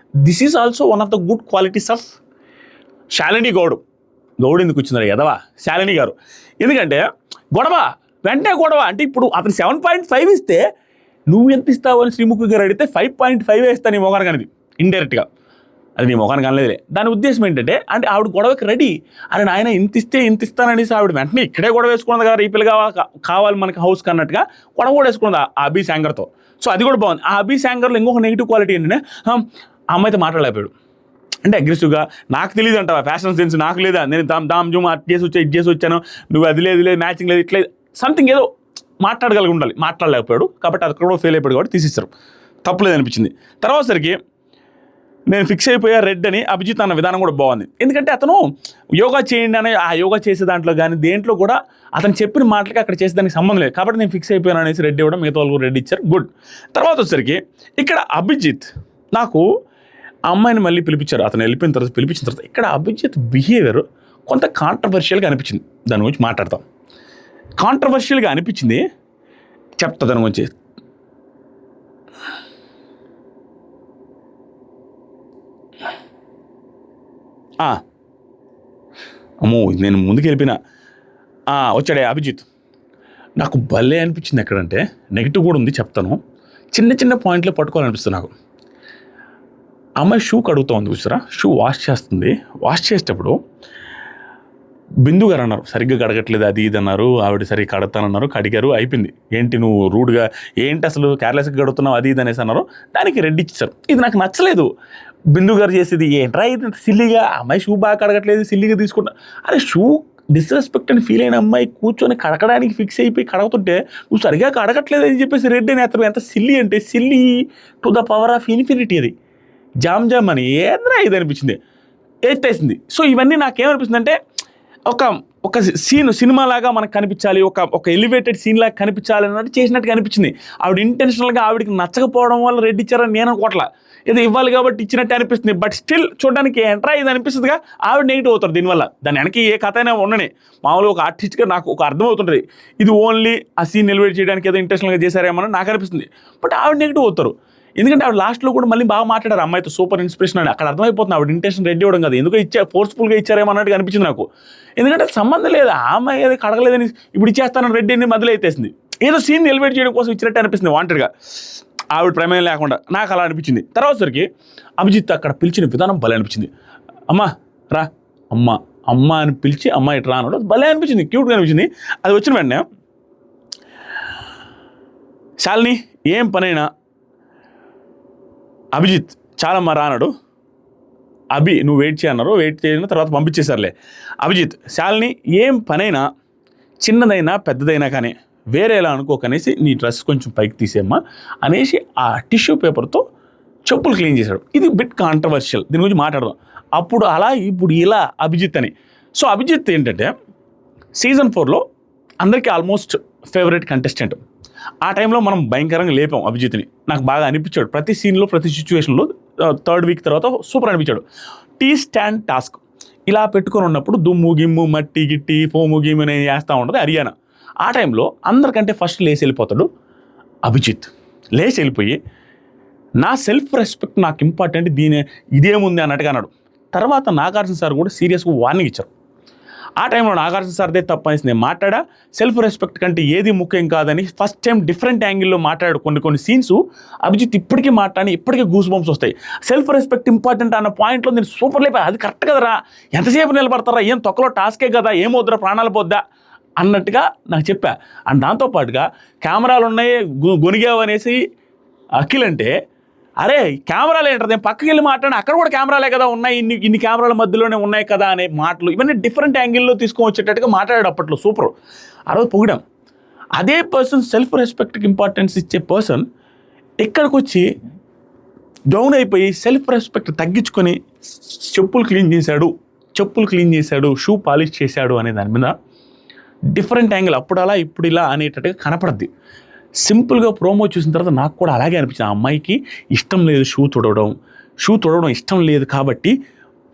This is also one of the good qualities of Shalini Goud ఎందుకు వచ్చిందా ఎదవా శాలిని గారు. ఎందుకంటే వెంటనే గొడవ అంటే ఇప్పుడు అతను 7.5 ఇస్తే నువ్వు ఎంత ఇస్తావు అని శ్రీముఖి గారు అడిగితే 5.5 ఇస్తాను నీ మొఖానికి అనేది ఇండైరెక్ట్గా. అది నీ మొఖానికి అనలేదులే. దాని ఉద్దేశం ఏంటంటే ఆవిడ గొడవకి రెడీ. అరే నాయన ఇంత ఇస్తాననేసి ఆవిడ వెంటనే ఇక్కడే గొడవ వేసుకున్నది కదా, రీపిల్గా కావాలి మనకి హౌస్కి అన్నట్టుగా గొడవ కూడా వేసుకున్నది ఆ అభి శాంకర్తో. సో అది కూడా బాగుంది. ఆ అభి శాంకర్లో ఇంకొక నెగిటివ్ క్వాలిటీ ఏంటంటే ఆ అమ్మాయితో మాట్లాడలేకపోయాడు. అంటే అగ్రెసివ్గా నాకు తెలియదు అంటావా, ఫ్యాషన్ సెన్స్ నాకు లేదా, నేను దామ్ జూమ్ అట్ చేసి వచ్చా, ఇది చేసి వచ్చాను, నువ్వు అది లేదు మ్యాచింగ్ లేదు, ఇట్లా సంథింగ్ ఏదో మాట్లాడగలిగి ఉండాలి, మాట్లాడలేకపోయాడు. కాబట్టి అది కూడా ఫెయిల్ అయిపోయాడు కాబట్టి తీసిస్తారు. తప్పులేదు అనిపించింది. తర్వాత సరికి నేను ఫిక్స్ అయిపోయా రెడ్ అని అభిజిత్ అన్న విధానం కూడా బాగుంది. ఎందుకంటే అతను యోగా చేయండి అని ఆ యోగా చేసే దాంట్లో కానీ దేంట్లో కూడా అతను చెప్పిన మాటలకి అక్కడ చేసేదానికి సంబంధం లేదు. కాబట్టి నేను ఫిక్స్ అయిపోయాను అనేసి రెడ్ ఇవ్వడం, మిగతా వాళ్ళు రెడ్ ఇచ్చారు. గుడ్. తర్వాత వచ్చేసరికి ఇక్కడ అభిజిత్ నాకు ఆ అమ్మాయిని మళ్ళీ పిలిపించారు. అతను వెళ్ళిపోయిన తర్వాత ఇక్కడ అభిజిత్ బిహేవియర్ కొంత కాంట్రవర్షియల్గా అనిపించింది. దాని గురించి మాట్లాడతాం. కాంట్రవర్షియల్గా అనిపించింది, చెప్తా దాని గురించి. అమ్మో నేను ముందుకు వెళ్ళిపోయినా. వచ్చాడే అభిజిత్. నాకు భలే అనిపించింది. ఎక్కడంటే నెగిటివ్ కూడా ఉంది, చెప్తాను. చిన్న పాయింట్లో పట్టుకోవాలనిపిస్తుంది నాకు. అమ్మాయి షూ కడుగుతూ ఉంది చూసారా, షూ వాష్ చేస్తుంది. వాష్ చేసేటప్పుడు బిందు గారు అన్నారు సరిగ్గా కడగట్లేదు, అది ఇది అన్నారు. ఆవిడ సరిగ్గా కడతానన్నారు, కడిగారు, అయిపోయింది. ఏంటి నువ్వు రూడ్గా ఏంటి అసలు కేర్లెస్గా కడుగుతున్నావు, అది ఇది అనేసి అన్నారు. దానికి రెడ్ ఇచ్చారు. ఇది నాకు నచ్చలేదు. బిందు గారు చేసేది ఏంట్రా ఇది సిల్లీగా, అమ్మాయి షూ బాగా కడగట్లేదు, సిల్లీగా తీసుకుంటా. అరే షూ డిస్రెస్పెక్ట్ అని ఫీల్ అయిన అమ్మాయి కూర్చొని కడగడానికి ఫిక్స్ అయిపోయి కడగతుంటే నువ్వు సరిగా కడగట్లేదు అని చెప్పేసి రెడ్ అని అతను ఎంత సిల్లీ అంటే silly to the power of infinity. అది జామ్ అని ఏదైనా ఇది అనిపించింది, ఎత్తేసింది. సో ఇవన్నీ నాకేమనిపిస్తుంది అంటే ఒక సినిమాలాగా మనకు కనిపించాలి, ఒక ఎలివేటెడ్ సీన్ లాగా కనిపించాలి అన్నట్టు చేసినట్టుగా అనిపించింది. ఆవిడ ఇంటెన్షనల్గా ఆవిడకి నచ్చకపోవడం వల్ల రెడ్ ఇచ్చారని నేను అనుకోవట్లా, ఏదో ఇవ్వాలి కాబట్టి ఇచ్చినట్టు అనిపిస్తుంది. బట్ స్టిల్ చూడడానికి ఎంట్రా ఇది అనిపిస్తుందిగా, ఆవిడ నెగిటివ్ అవుతారు దీనివల్ల. దాని వెనక్కి ఏ కథ అయినా ఉండని మామూలుగా ఒక ఆర్టిస్ట్గా నాకు ఒక అర్థమవుతుంటుంది, ఇది ఓన్లీ ఆ సీన్ ఎలివేట్ చేయడానికి ఏదో ఇంటెన్షనల్గా చేశారేమో నాకు అనిపిస్తుంది. బట్ ఆవిడ నెగిటివ్ అవుతారు. ఎందుకంటే ఆవిడ లాస్ట్లో కూడా మళ్ళీ బాగా మాట్లాడారు అమ్మాయితో, సూపర్ ఇన్స్పిరేషన్ అని. అక్కడ అర్థమైపోతుంది ఆవిడ ఇంటెన్షన్ రెడీ అవ్వడం కదా, ఎందుకో ఫోర్స్ఫుల్గా ఇచ్చారేమో అన్నట్టుగా అనిపించింది నాకు. ఎందుకంటే సంబంధం లేదు, ఆ అమ్మాయి ఏది కడగలేదని ఇప్పుడు ఇచ్చేస్తానని రెడ్డి అని మొదలు ఎత్తేసింది. ఏదో సీన్ ఎలివేట్ చేయడం కోసం ఇచ్చినట్టు అనిపిస్తుంది వాంటెడ్గా, ఆవిడ ప్రమేయం లేకుండా. నాకు అలా అనిపించింది. తర్వాతసరికి అభిజిత్ అక్కడ పిలిచిన విధానం భలే అనిపించింది. అమ్మ రా, అమ్మ అని పిలిచి అమ్మ ఇటు రా అన్నాడు. భలే అనిపించింది, క్యూట్గా అనిపించింది. అది వచ్చిన వెంటనే శాలిని ఏం పనైనా అభిజిత్ చాలమ్మా రా అన్నాడు. అభి నువ్వు వెయిట్ చేయన్నారు, వెయిట్ చేయన తర్వాత పంపించేశారులే. అభిజిత్ శాలిని ఏం పనైనా చిన్నదైనా పెద్దదైనా కానీ వేరేలా అనుకోకనేసి నీ డ్రెస్ కొంచెం పైకి తీసేయమ్మా అనేసి ఆ టిష్యూ పేపర్తో చెప్పులు క్లీన్ చేశాడు. ఇది బిట్ కాంట్రవర్షియల్, దీని గురించి మాట్లాడదాం. అప్పుడు అలా ఇప్పుడు ఇలా అభిజిత్ అని. సో అభిజిత్ ఏంటంటే సీజన్ 4లో అందరికీ ఆల్మోస్ట్ ఫేవరెట్ కంటెస్టెంట్. ఆ టైంలో మనం భయంకరంగా లేపాం అభిజిత్ని. నాకు బాగా అనిపించాడు ప్రతి సీన్లో, ప్రతి సిచ్యువేషన్లో. 3rd వీక్ తర్వాత సూపర్ అనిపించాడు. టీ స్టాండ్ టాస్క్ ఇలా పెట్టుకొని ఉన్నప్పుడు దుమ్ము గిమ్ము మట్టి గిట్టి ఫోము గిమ్ము నేను చేస్తూ ఉంటుంది హరియానా. ఆ టైంలో అందరికంటే ఫస్ట్ లేచి వెళ్ళిపోతాడు అభిజిత్. లేచి వెళ్ళిపోయి నా సెల్ఫ్ రెస్పెక్ట్ నాకు ఇంపార్టెంట్, ఇదేముంది అన్నట్టుగా అన్నాడు. తర్వాత నాగార్జున సార్ కూడా సీరియస్గా వార్నింగ్ ఇచ్చారు. ఆ టైంలో నాగార్జున సార్దే తప్పు అనేసి నేను మాట్లాడా. సెల్ఫ్ రెస్పెక్ట్ కంటే ఏది ముఖ్యం కాదని ఫస్ట్ టైం డిఫరెంట్ యాంగిల్లో మాట్లాడు. కొన్ని సీన్స్ అభిజిత్ ఇప్పటికీ మాట్లాడి ఇప్పటికీ గూస్ బంప్స్ వస్తాయి. సెల్ఫ్ రెస్పెక్ట్ ఇంపార్టెంట్ అన్న పాయింట్లో నేను సూపర్ లేపా. అది కరెక్ట్ కదరా, ఎంతసేపు నిలబడతారా, ఏం తొక్కలో టాస్కే కదా, ఏమవుద్రా ప్రాణాలు పోద్దా అన్నట్టుగా నాకు చెప్పా. అండ్ దాంతోపాటుగా కెమెరాలు ఉన్నాయి గొనిగావు అనేసి అఖిల్ అంటే, అరే కెమెరాలు ఏంటది, నేను పక్కకి వెళ్ళి మాట్లాడి అక్కడ కూడా కెమెరాలే కదా ఉన్నాయి, ఇన్ని కెమెరాల మధ్యలోనే ఉన్నాయి కదా అనే మాటలు ఇవన్నీ డిఫరెంట్ యాంగిల్లో తీసుకొని వచ్చేటట్టుగా మాట్లాడాడు అప్పట్లో. సూపర్, ఆ రోజు పొగిడాం. అదే పర్సన్ సెల్ఫ్ రెస్పెక్ట్కి ఇంపార్టెన్స్ ఇచ్చే పర్సన్ ఇక్కడికి వచ్చి డౌన్ అయిపోయి సెల్ఫ్ రెస్పెక్ట్ తగ్గించుకొని చెప్పులు క్లీన్ చేశాడు, షూ పాలిష్ చేశాడు అనే దాని మీద డిఫరెంట్ యాంగిల్ అప్పుడు అలా ఇప్పుడు ఇలా అనేటట్టుగా కనపడద్ది. సింపుల్గా ప్రోమో చూసిన తర్వాత నాకు కూడా అలాగే అనిపించింది. ఆ అమ్మాయికి ఇష్టం లేదు షూ తొడవడం ఇష్టం లేదు కాబట్టి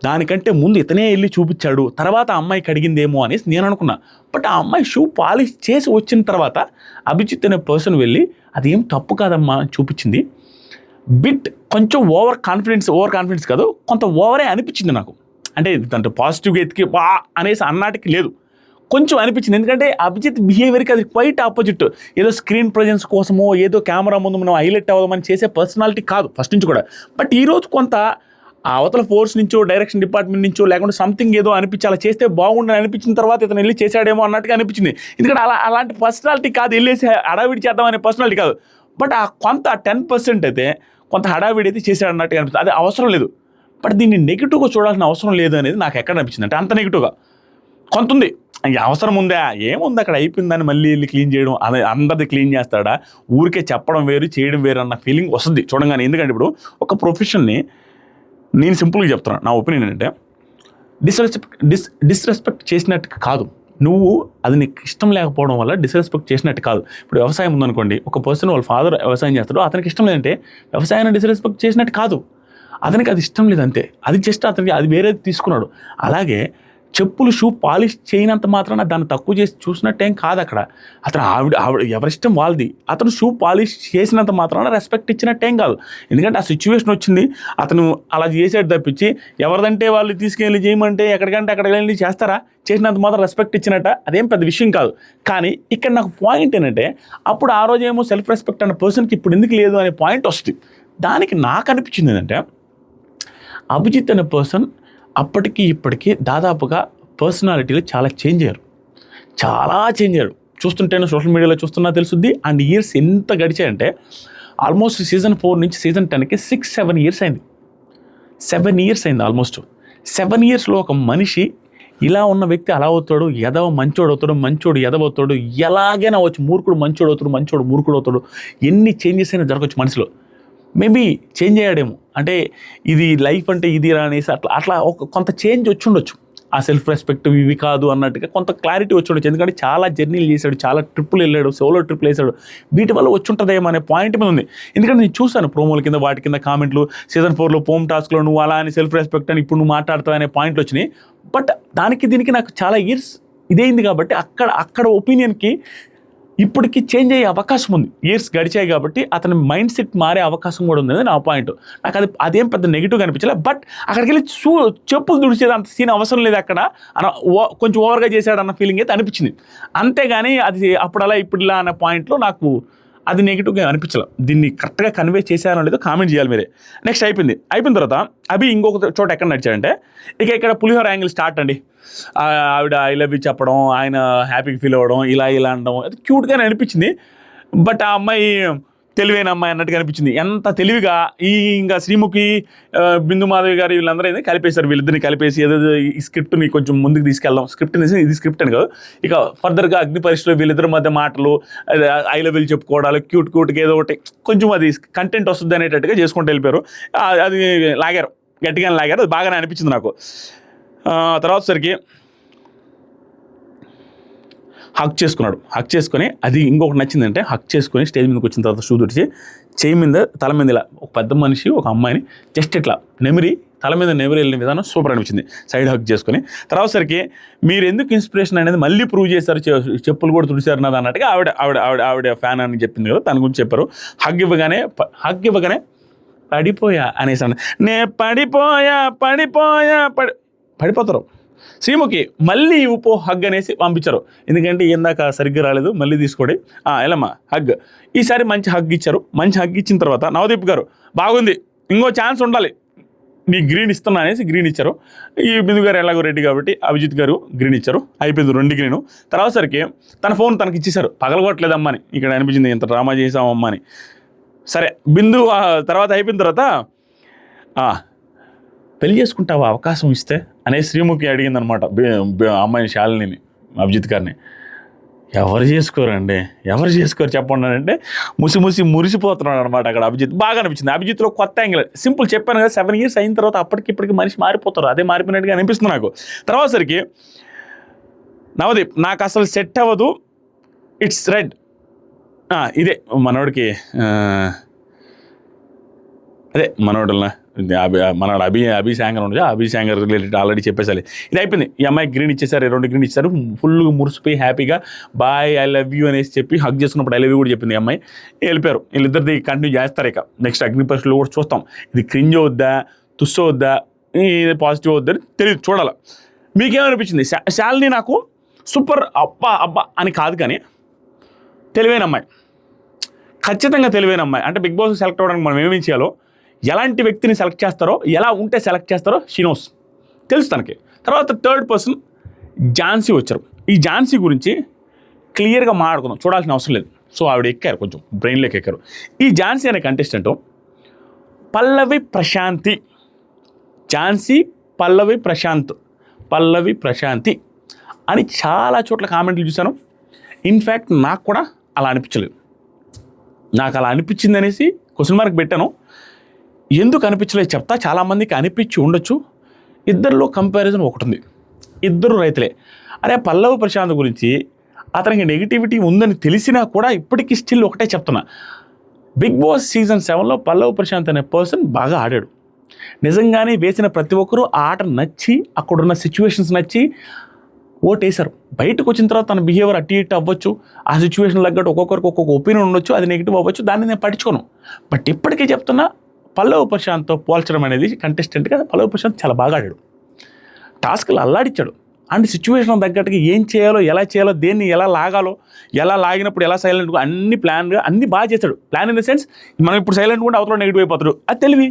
దానికంటే ముందు ఇతనే వెళ్ళి చూపించాడు, తర్వాత ఆ అమ్మాయికి అడిగిందేమో అనేసి నేను అనుకున్నా. బట్ ఆ అమ్మాయి షూ పాలిష్ చేసి వచ్చిన తర్వాత అభిజిత్ అనే పర్సన్ వెళ్ళి అదేం తప్పు కాదమ్మా చూపించింది. బిట్ కొంచెం ఓవర్ కాన్ఫిడెన్స్ కాదు, కొంత ఓవరే అనిపించింది నాకు. అంటే దాంట్లో పాజిటివ్గా ఎత్తికి వా అనేసి అన్నాటికి లేదు, కొంచెం అనిపించింది. ఎందుకంటే అభిజిత్ బిహేవియర్కి అది క్వైట్ ఆపోజిట్. ఏదో స్క్రీన్ ప్రజెన్స్ కోసమో ఏదో కెమెరా ముందు మనం హైలైట్ అవ్వమని చేసే పర్సనాలిటీ కాదు ఫస్ట్ నుంచి కూడా. బట్ ఈరోజు కొంత అవతల ఫోర్స్ నుంచో డైరెక్షన్ డిపార్ట్మెంట్ నుంచో లేకుంటే సంథింగ్ ఏదో అనిపించి అలా చేస్తే బాగుండని అనిపించిన తర్వాత ఇతను వెళ్ళి చేశాడేమో అన్నట్టుగా అనిపించింది. ఎందుకంటే అలాంటి పర్సనాలిటీ కాదు, వెళ్ళేసి హడావిడి చేద్దామనే పర్సనాలిటీ కాదు. బట్ ఆ కొంత 10% అయితే కొంత హడావిడి అయితే చేశాడు అన్నట్టుగా అనిపిస్తుంది. అది అవసరం లేదు. బట్ దీన్ని నెగిటివ్గా చూడాల్సిన అవసరం లేదు అనేది నాకు ఎక్కడ అనిపించింది. అంటే అంత నెగిటివ్గా కొంత ఉంది. అవసరం ఉందా, ఏముంది అక్కడ అయిపోయిందని మళ్ళీ వెళ్ళి క్లీన్ చేయడం, అదే అందరిది క్లీన్ చేస్తాడా, ఊరికే చెప్పడం వేరు చేయడం వేరు అన్న ఫీలింగ్ వస్తుంది చూడంగానే. ఎందుకంటే ఇప్పుడు ఒక ప్రొఫెషన్ని నేను సింపుల్గా చెప్తున్నాను, నా ఒపీనియన్ ఏంటంటే డిస్రెస్పెక్ట్ చేసినట్టు కాదు, నువ్వు అది నీకు ఇష్టం లేకపోవడం వల్ల డిస్రెస్పెక్ట్ చేసినట్టు కాదు. ఇప్పుడు వ్యవసాయం ఉందనుకోండి, ఒక పర్సన్ వాళ్ళ ఫాదర్ వ్యవసాయం చేస్తాడు, అతనికి ఇష్టం లేదంటే వ్యవసాయాన్ని డిస్రెస్పెక్ట్ చేసినట్టు కాదు, అతనికి అది ఇష్టం లేదంతే, అది జస్ట్ అతనికి అది వేరేది తీసుకున్నాడు. అలాగే చెప్పులు షూ పాలిష్ చేయనంత మాత్రాన దాన్ని తక్కువ చేసి చూసినట్టేం కాదు. అక్కడ అతను ఆవిడ ఎవరిష్టం వాళ్ళది, అతను షూ పాలిష్ చేసినంత మాత్రాన రెస్పెక్ట్ ఇచ్చినట్టేం కాదు. ఎందుకంటే ఆ సిచ్యువేషన్ వచ్చింది, అతను అలా చేసేది తప్పించి ఎవరిదంటే వాళ్ళు తీసుకెళ్ళి చేయమంటే ఎక్కడికంటే అక్కడికి వెళ్ళి చేస్తారా, చేసినంత మాత్రం రెస్పెక్ట్ ఇచ్చినట్ట అదేం పెద్ద విషయం కాదు. కానీ ఇక్కడ నాకు పాయింట్ ఏంటంటే అప్పుడు ఆ రోజు ఏమో సెల్ఫ్ రెస్పెక్ట్ అన్న పర్సన్కి ఇప్పుడు ఎందుకు లేదు అనే పాయింట్ వస్తుంది. దానికి నాకు అనిపించింది ఏంటంటే అభిజిత్ అనే పర్సన్ అప్పటికి ఇప్పటికీ దాదాపుగా పర్సనాలిటీలో చాలా చేంజ్ అయ్యారు. చూస్తుంటేనే సోషల్ మీడియాలో చూస్తున్నా తెలుస్తుంది. అండ్ ఇయర్స్ ఎంత గడిచాయంటే ఆల్మోస్ట్ సీజన్ 4 నుంచి సీజన్ 10కి 6-7 ఇయర్స్ అయింది. 7 ఇయర్స్ అయింది ఆల్మోస్ట్. 7 ఇయర్స్లో ఒక మనిషి ఇలా ఉన్న వ్యక్తి అలా అవుతాడు, ఎదవ మంచోడు అవుతాడు, మంచోడు ఎదవ అవుతాడు, ఎలాగైనా అవ్వచ్చు, మూర్ఖుడు మంచోడు అవుతాడు, మంచోడు మూర్ఖుడు అవుతాడు, ఎన్ని చేంజెస్ అయినా జరగవచ్చు మనిషిలో. మేబీ చేంజ్ అయ్యాడేమో, అంటే ఇది లైఫ్ అంటే ఇది అనేసి అట్లా ఒక కొంత చేంజ్ వచ్చి ఉండొచ్చు. ఆ సెల్ఫ్ రెస్పెక్ట్ ఇవి కాదు అన్నట్టుగా కొంత క్లారిటీ వచ్చి ఉండొచ్చు. ఎందుకంటే చాలా జర్నీలు చేశాడు, చాలా ట్రిప్పులు వెళ్ళాడు, సోలో ట్రిప్పులు వేసాడు, వీటి వల్ల వచ్చి ఉంటుందేమో అనే పాయింట్ మీద ఉంది. ఎందుకంటే నేను చూశాను ప్రోమోల కింద వాటి కింద కామెంట్లు, సీజన్ 4లో పోమ్ టాస్క్లో నువ్వు అలా అని సెల్ఫ్ రెస్పెక్ట్ అని ఇప్పుడు నువ్వు మాట్లాడతావు అనే పాయింట్లు వచ్చినాయి. బట్ దీనికి నాకు చాలా ఇయర్స్ ఇదేంది కాబట్టి అక్కడ ఒపీనియన్కి ఇప్పటికి చేంజ్ అయ్యే అవకాశం ఉంది. ఇయర్స్ గడిచాయి కాబట్టి అతని మైండ్ సెట్ మారే అవకాశం కూడా ఉంది అనేది నా పాయింట్. నాకు అదేం పెద్ద నెగిటివ్గా అనిపించలేదు. బట్ అక్కడికి వెళ్ళి చెప్పులు తుడిచేది అంత సీన్ అవసరం లేదు అక్కడ కొంచెం ఓవర్గా చేశాడు అన్న ఫీలింగ్ అయితే అనిపించింది. అంతేగాని అది అప్పుడు అలా ఇప్పుడు ఇలా అన్న పాయింట్లో నాకు అది నెగిటివ్గా అనిపించలేదు. దీన్ని కరెక్ట్గా కన్వే చేశారో లేదో కామెంట్ చేయాలి మీరే. నెక్స్ట్ అయిపోయిన తర్వాత అభి ఇంకొక చోట ఎక్కడ నడిచాడంటే ఇక్కడ పులిహోర యాంగిల్ స్టార్ట్ అండి. ఆవిడ ఐ లవ్ యూ చెప్పడం, ఆయన హ్యాపీగా ఫీల్ అవ్వడం, ఇలా అనడం అది క్యూట్గానే అనిపించింది. బట్ ఆ అమ్మాయి తెలివైన అమ్మాయి అన్నట్టుగా అనిపించింది. ఎంత తెలివిగా ఇంకా శ్రీముఖి, బిందు మాధవి గారు వీళ్ళందరూ అయితే కలిపేశారు. వీళ్ళిద్దరిని కలిపేసి ఏదో ఈ స్క్రిప్ట్ని కొంచెం ముందుకు తీసుకెళ్దాం. ఇది స్క్రిప్ట్ అని కాదు, ఇక ఫర్దర్గా అగ్ని పరీక్షలో వీళ్ళిద్దరి మధ్య మాటలు, ఐ లవ్ యూ చెప్పుకోవడాలు, క్యూట్గా ఏదో ఒకటి కొంచెం అది కంటెంట్ వస్తుంది అనేటట్టుగా చేసుకుంటూ వెళ్ళిపోయారు. అది లాగారు, గట్టిగానే లాగారు. అది బాగానే అనిపించింది నాకు. తర్వాత సరికి హక్ చేసుకొని అది ఇంకొకటి నచ్చిందంటే, హక్ చేసుకొని స్టేజ్ మీదకి వచ్చిన తర్వాత షూ తుడిచి చేయి మీద తల మీద ఇలా ఒక పెద్ద మనిషి ఒక అమ్మాయిని జస్ట్ ఇట్లా తల మీద నెమిరి వెళ్ళిన విధానం సూపర్ అనిపించింది. సైడ్ హక్ చేసుకొని తర్వాత సరికి మీరు ఎందుకు ఇన్స్పిరేషన్ అనేది మళ్ళీ ప్రూవ్ చేశారు, చెప్పులు కూడా తుడిచారు నాది అన్నట్టుగా ఆవిడ ఫ్యాన్ అని చెప్పింది కదా, దాని గురించి చెప్పారు. హగ్ ఇవ్వగానే పడిపోయా అనేసి నే పడిపోతారు. శ్రీముఖి మళ్ళీ ఉప్పు హగ్ అనేసి పంపించారు. ఎందుకంటే ఇందాక సరిగ్గా రాలేదు, మళ్ళీ తీసుకోండి ఎలమ్మా హగ్. ఈసారి మంచి హగ్ ఇచ్చారు. మంచి హగ్ ఇచ్చిన తర్వాత నవదీప్ గారు బాగుంది, ఇంకో ఛాన్స్ ఉండాలి, నీ గ్రీన్ ఇస్తున్నా అనేసి గ్రీన్ ఇచ్చారు. ఈ బిందు గారు ఎలాగో రెడ్డి కాబట్టి అభిజిత్ గారు గ్రీన్ ఇచ్చారు. అయిపోయింది 2 గ్రీను. తర్వాత సరికి తన ఫోన్ తనకి ఇచ్చేశారు. పగలగొట్టలేదమ్మా అని ఇక్కడ అనిపించింది, ఇంత డ్రామా చేసామమ్మా అని. సరే బిందు తర్వాత అయిపోయిన తర్వాత పెళ్లి చేసుకుంటావా అవకాశం ఇస్తే అనే శ్రీముఖి అడిగిందనమాట అమ్మాయిని, శాలిని, అభిజిత్ గారిని. ఎవరు చేసుకోరు చెప్పండి అంటే మురిసిపోతున్నాడు అనమాట అక్కడ అభిజిత్. బాగా అనిపించింది. అభిజిత్లో కొత్త యాంగిల్, సింపుల్ చెప్పాను కదా, 7 years అయిన తర్వాత అప్పటికిప్పటికి మనిషి మారిపోతారు, అదే మారిపోయినట్టుగా అనిపిస్తుంది నాకు. తర్వాత సరికి నవదీప్ నాకు అసలు సెట్ అవ్వదు, ఇట్స్ రెడ్. ఇదే మనోడికి అదే మనోడల్నా మనోడు అభి శాంగర్ ఉండదు, అభి శాంగర్ రిలేటెడ్ ఆల్రెడీ చెప్పేసాలి. ఇది అయిపోయింది. ఈ అమ్మాయి గ్రీన్ ఇచ్చేసారు, 2 గ్రీన్ ఇచ్చారు. ఫుల్గా మురిసిపోయి హ్యాపీగా బాయ్ ఐ లవ్ యూ అనేసి చెప్పి హగ్ చేసుకున్నప్పుడు ఐ లవ్ యూ కూడా చెప్పింది ఈ అమ్మాయి. వెళ్ళిపోయారు. వీళ్ళిద్దరిది కంటిన్యూ చేస్తారు. ఇక నెక్స్ట్ అగ్ని పరీక్షలో కూడా చూస్తాం. ఇది క్రింజ్ అవుద్దా, తుస్సు అవుద్దా, ఇది పాజిటివ్ అవుద్దని తెలియదు, చూడాలి. మీకేమనిపించింది? శాలిని నాకు సూపర్ అబ్బా అని కాదు, కానీ తెలివైన అమ్మాయి, ఖచ్చితంగా తెలివైన అమ్మాయి. అంటే బిగ్ బాస్ సెలెక్ట్ అవ్వడానికి మనం ఏమేమి చేయాలో, ఎలాంటి వ్యక్తిని సెలెక్ట్ చేస్తారో, ఎలా ఉంటే సెలెక్ట్ చేస్తారో షీనోస్ తెలుసు తనకి. తర్వాత 3rd person ఝాన్సీ వచ్చారు. ఈ ఝాన్సీ గురించి క్లియర్గా మాట్లాడుకుందాం, చూడాల్సిన అవసరం లేదు. సో ఆవిడ ఎక్కారు, కొంచెం బ్రెయిన్లోకి ఎక్కారు. ఈ ఝాన్సీ అనే కంటెస్టెంట్ పల్లవి ప్రశాంతి, ఝాన్సీ పల్లవి ప్రశాంతి అని చాలా చోట్ల కామెంట్లు చూశాను. ఇన్ఫ్యాక్ట్ నాకు కూడా అలా అనిపించలేదు. నాకు అలా అనిపించింది అనేసి క్వశ్చన్ మార్క్ పెట్టాను. ఎందుకు అనిపించలేదు చెప్తా. చాలామందికి అనిపించి ఉండొచ్చు. ఇద్దరిలో కంపారిజన్ ఒకటి ఉంది, ఇద్దరు రైతులే. అరే పల్లవి ప్రశాంత్ గురించి అతనికి నెగిటివిటీ ఉందని తెలిసినా కూడా ఇప్పటికీ స్టిల్ ఒకటే చెప్తున్నా, బిగ్ బాస్ సీజన్ 7లో పల్లవి ప్రశాంత్ అనే పర్సన్ బాగా ఆడాడు. నిజంగానే వేసిన ప్రతి ఒక్కరూ ఆ ఆట నచ్చి, అక్కడున్న సిచ్యువేషన్స్ నచ్చి ఓటేశారు. బయటకు వచ్చిన తర్వాత తన బిహేవియర్ అటు ఇటు అవ్వచ్చు, ఆ సిచ్యువేషన్ తగ్గట్టు ఒక్కొక్కరికి ఒక్కొక్క ఒపీనియన్ ఉండొచ్చు, అది నెగిటివ్ అవ్వచ్చు, దాన్ని నేను పట్టించుకోను. బట్ ఇప్పటికీ చెప్తున్నా, పల్లవి ప్రశాంత్తో పోల్చడం అనేది కంటెస్టెంట్గా పల్లవి ప్రశాంత్ చాలా బాగా ఆడాడు. టాస్క్లు అల్లాడిచ్చాడు. అండ్ సిచ్యువేషన్ తగ్గట్టుగా ఏం చేయాలో, ఎలా చేయాలో, దేన్ని ఎలా లాగాలో, ఎలా లాగినప్పుడు ఎలా సైలెంట్గా అన్ని ప్లాన్గా అన్ని బాగా చేశాడు. ప్లాన్ ఇన్ ద సెన్స్ మనం ఇప్పుడు సైలెంట్గా ఉంటే అవతల నెగిటివ్ అయిపోతాడు, అది తెలివి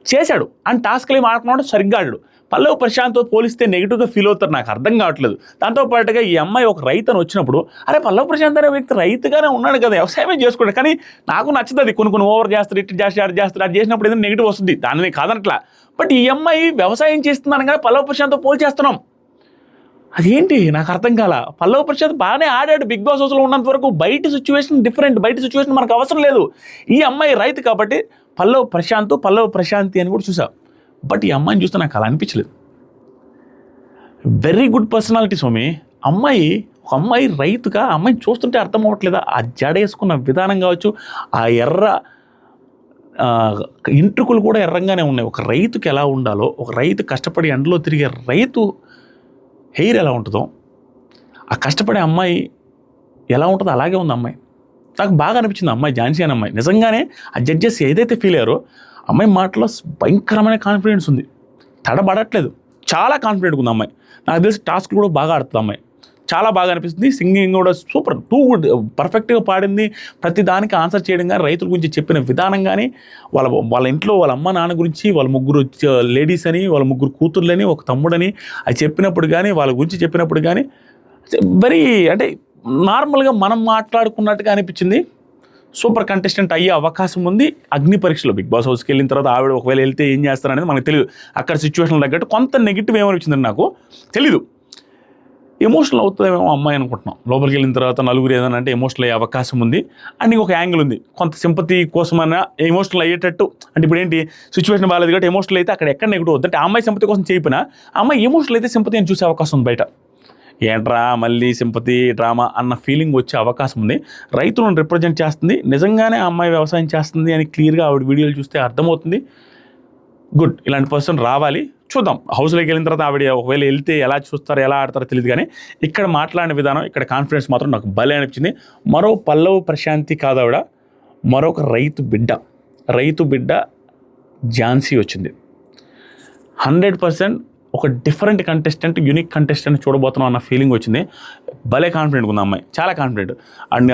చేశాడు. అండ్ టాస్క్లు ఏం ఆడుకున్నాడు, సరిగ్గా ఆడాడు. పల్లవి ప్రశాంత్తో పోలిస్తే నెగిటివ్గా ఫీల్ అవుతారు, నాకు అర్థం కావట్లేదు. దాంతోపాటుగా ఈ అమ్మాయి ఒక రైతు అని వచ్చినప్పుడు, అరే పల్లవి ప్రశాంత్ అనే వ్యక్తి రైతుగానే ఉన్నాడు కదా, వ్యవసాయమే చేసుకున్నాడు. కానీ నాకు నచ్చుతుంది, కొన్ని ఓవర్ చేస్తారు, ఇటు చేస్తారు, అది చేసినప్పుడు ఏదైనా నెగిటివ్ వస్తుంది, దాన్ని కాదనట్లా. బట్ ఈ అమ్మాయి వ్యవసాయం చేస్తున్నాను కానీ పల్లవి ప్రశాంత్తో పోల్ చేస్తున్నాం, అదేంటి నాకు అర్థం కాల. పల్లవి ప్రశాంత్ బాగానే ఆడాడు బిగ్ బాస్ హౌస్లో ఉన్నంత వరకు. బయట సిచ్యువేషన్ డిఫరెంట్, బయట సిచ్యువేషన్ మనకు అవసరం లేదు. ఈ అమ్మాయి రైతు కాబట్టి పల్లవి ప్రశాంతి అని కూడా చూసా. బట్ ఈ అమ్మాయిని చూస్తే నాకు అలా అనిపించలేదు. వెరీ గుడ్ పర్సనాలిటీ స్వామి. ఒక అమ్మాయి రైతుగా అమ్మాయిని చూస్తుంటే అర్థం అవ్వట్లేదా? ఆ జడేసుకున్న విధానం కావచ్చు, ఆ ఇంట్రుకులు కూడా ఎర్రంగానే ఉన్నాయి. ఒక రైతుకి ఎలా ఉండాలో, ఒక రైతు కష్టపడి ఎండలో తిరిగే రైతు హెయిర్ ఎలా ఉంటుందో, ఆ కష్టపడే అమ్మాయి ఎలా ఉంటుందో అలాగే ఉంది అమ్మాయి. నాకు బాగా అనిపించింది అమ్మాయి, ఝాన్సీ అనే అమ్మాయి. నిజంగానే ఆ జడ్జెస్ ఏదైతే ఫీల్ అయ్యారో అమ్మాయి మాటలో భయంకరమైన కాన్ఫిడెన్స్ ఉంది, తడబడట్లేదు, చాలా కాన్ఫిడెంట్గా ఉంది అమ్మాయి. నాకు తెలిసి టాస్క్ కూడా బాగా ఆడుతుంది అమ్మాయి, చాలా బాగా అనిపిస్తుంది. సింగింగ్ కూడా సూపర్, టూ గుడ్, పర్ఫెక్ట్గా పాడింది. ప్రతి దానికి ఆన్సర్ చేయడం కానీ, రైతుల గురించి చెప్పిన విధానం కానీ, వాళ్ళ ఇంట్లో వాళ్ళ అమ్మ నాన్న గురించి, వాళ్ళ ముగ్గురు లేడీస్ అని, వాళ్ళ ముగ్గురు కూతుర్లని, ఒక తమ్ముడని అది చెప్పినప్పుడు కానీ, వాళ్ళ గురించి చెప్పినప్పుడు కానీ వెరీ అంటే నార్మల్గా మనం మాట్లాడుకున్నట్టుగా అనిపించింది. సూపర్ కంటెస్టెంట్ అయ్యే అవకాశం ఉంది అగ్ని పరీక్షలో. బిగ్ బాస్ హౌస్కి వెళ్ళిన తర్వాత ఆవిడ ఒకవేళ వెళ్తే ఏం చేస్తారనేది మనకు తెలియదు. అక్కడ సిచ్యువేషన్ తగ్గట్టు కొంత నెగిటివ్ ఏమనిపించిందని నాకు తెలీదు. ఎమోషనల్ అవుతుందేమో అమ్మాయి అనుకుంటున్నాం. లోపలికి వెళ్ళిన తర్వాత నలుగురు ఏదైనా అంటే ఎమోషనల్ అయ్యే అవకాశం ఉంది. అండ్ ఇంకొక యాంగిల్ ఉంది, కొంత సింపతి కోసమైనా ఎమోషనల్ అయ్యేటట్టు. అంటే ఇప్పుడు ఏంటి, సిచ్యువేషన్ బాగాలేదు కాబట్టి ఎమోషనల్ అయితే అక్కడ ఎక్కడ నెగిటివ్ అవుతుంది. అంటే ఆ అమ్మాయి సింపతి కోసం చెప్పినా ఆ అమ్మాయి ఎమోషనల్ అయితే సింపతి అని చూసే అవకాశం ఉంది బయట. ఏంట్రా మళ్ళీ సింపతి డ్రామా అన్న ఫీలింగ్ వచ్చే అవకాశం ఉంది. రైతులను రిప్రజెంట్ చేస్తుంది, నిజంగానే ఆ అమ్మాయి వ్యవసాయం చేస్తుంది అని క్లియర్గా ఆవిడ వీడియోలు చూస్తే అర్థమవుతుంది. గుడ్, ఇలాంటి పర్సన్ రావాలి. చూద్దాం హౌస్లోకి వెళ్ళిన తర్వాత ఆవిడ ఒకవేళ వెళ్తే ఎలా చూస్తారో ఎలా ఆడతారో తెలియదు, కానీ ఇక్కడ మాట్లాడిన విధానం, ఇక్కడ కాన్ఫిడెన్స్ మాత్రం నాకు భలే అనిపించింది. మరో పల్లవ్ ప్రశాంతి కాదు ఆవిడ, మరొక రైతు బిడ్డ ఝాన్సీ వచ్చింది. 100% ఒక డిఫరెంట్ కంటెస్టెంట్, యూనిక్ కంటెస్టెంట్ చూడబోతున్నాం అన్న ఫీలింగ్ వచ్చింది. భలే కాన్ఫిడెంట్గా ఉంది అమ్మాయి, చాలా కాన్ఫిడెంట్. అండ్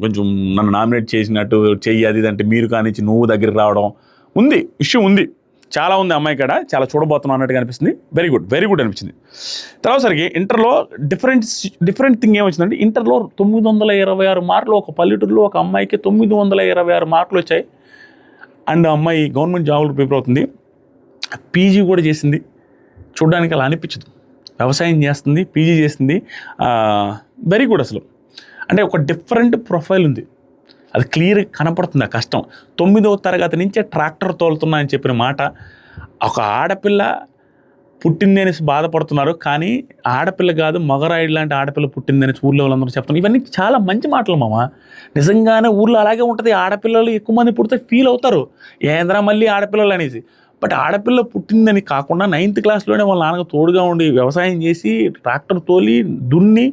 కొంచెం నన్ను నామినేట్ చేసినట్టు చెయ్యి అది అంటే మీరు కానిచ్చి నువ్వు దగ్గరికి రావడం ఉంది, ఇష్యూ ఉంది, చాలా ఉంది అమ్మాయి కాడ, చాలా చూడబోతున్నాం అన్నట్టుగా అనిపిస్తుంది. వెరీ గుడ్ అనిపించింది. తర్వాత సరికి ఇంటర్లో డిఫరెంట్ థింగ్ ఏమొచ్చిందంటే, ఇంటర్లో 926 మార్కులు, ఒక పల్లెటూరులో ఒక అమ్మాయికి 926 మార్కులు వచ్చాయి. అండ్ అమ్మాయి గవర్నమెంట్ జాబులు ప్రిపేర్ అవుతుంది, పీజీ కూడా చేసింది. చూడడానికి అలా అనిపించదు, వ్యవసాయం చేస్తుంది, పీజీ చేసింది. Very good. అసలు అంటే ఒక డిఫరెంట్ ప్రొఫైల్ ఉంది, అది క్లియర్ కనపడుతుంది. ఆ కష్టం 9వ తరగతి నుంచే ట్రాక్టర్ తోలుతున్నా అని చెప్పిన మాట. ఒక ఆడపిల్ల పుట్టింది అనేసి బాధపడుతున్నారు, కానీ ఆడపిల్ల కాదు మగరాయుడు లాంటి ఆడపిల్ల పుట్టింది అనేసి ఊళ్ళో వాళ్ళందరూ చెప్తున్నారు. ఇవన్నీ చాలా మంచి మాటలు మామ. నిజంగానే ఊళ్ళో అలాగే ఉంటుంది, ఆడపిల్లలు ఎక్కువ మంది పుడితే ఫీల్ అవుతారు, ఏంద్రా మళ్ళీ ఆడపిల్లలు అనేసి. బట్ ఆడపిల్ల పుట్టిందని కాకుండా 9th క్లాస్లోనే వాళ్ళ నాన్నకు తోడుగా ఉండి వ్యవసాయం చేసి ట్రాక్టర్ తోలి దున్ని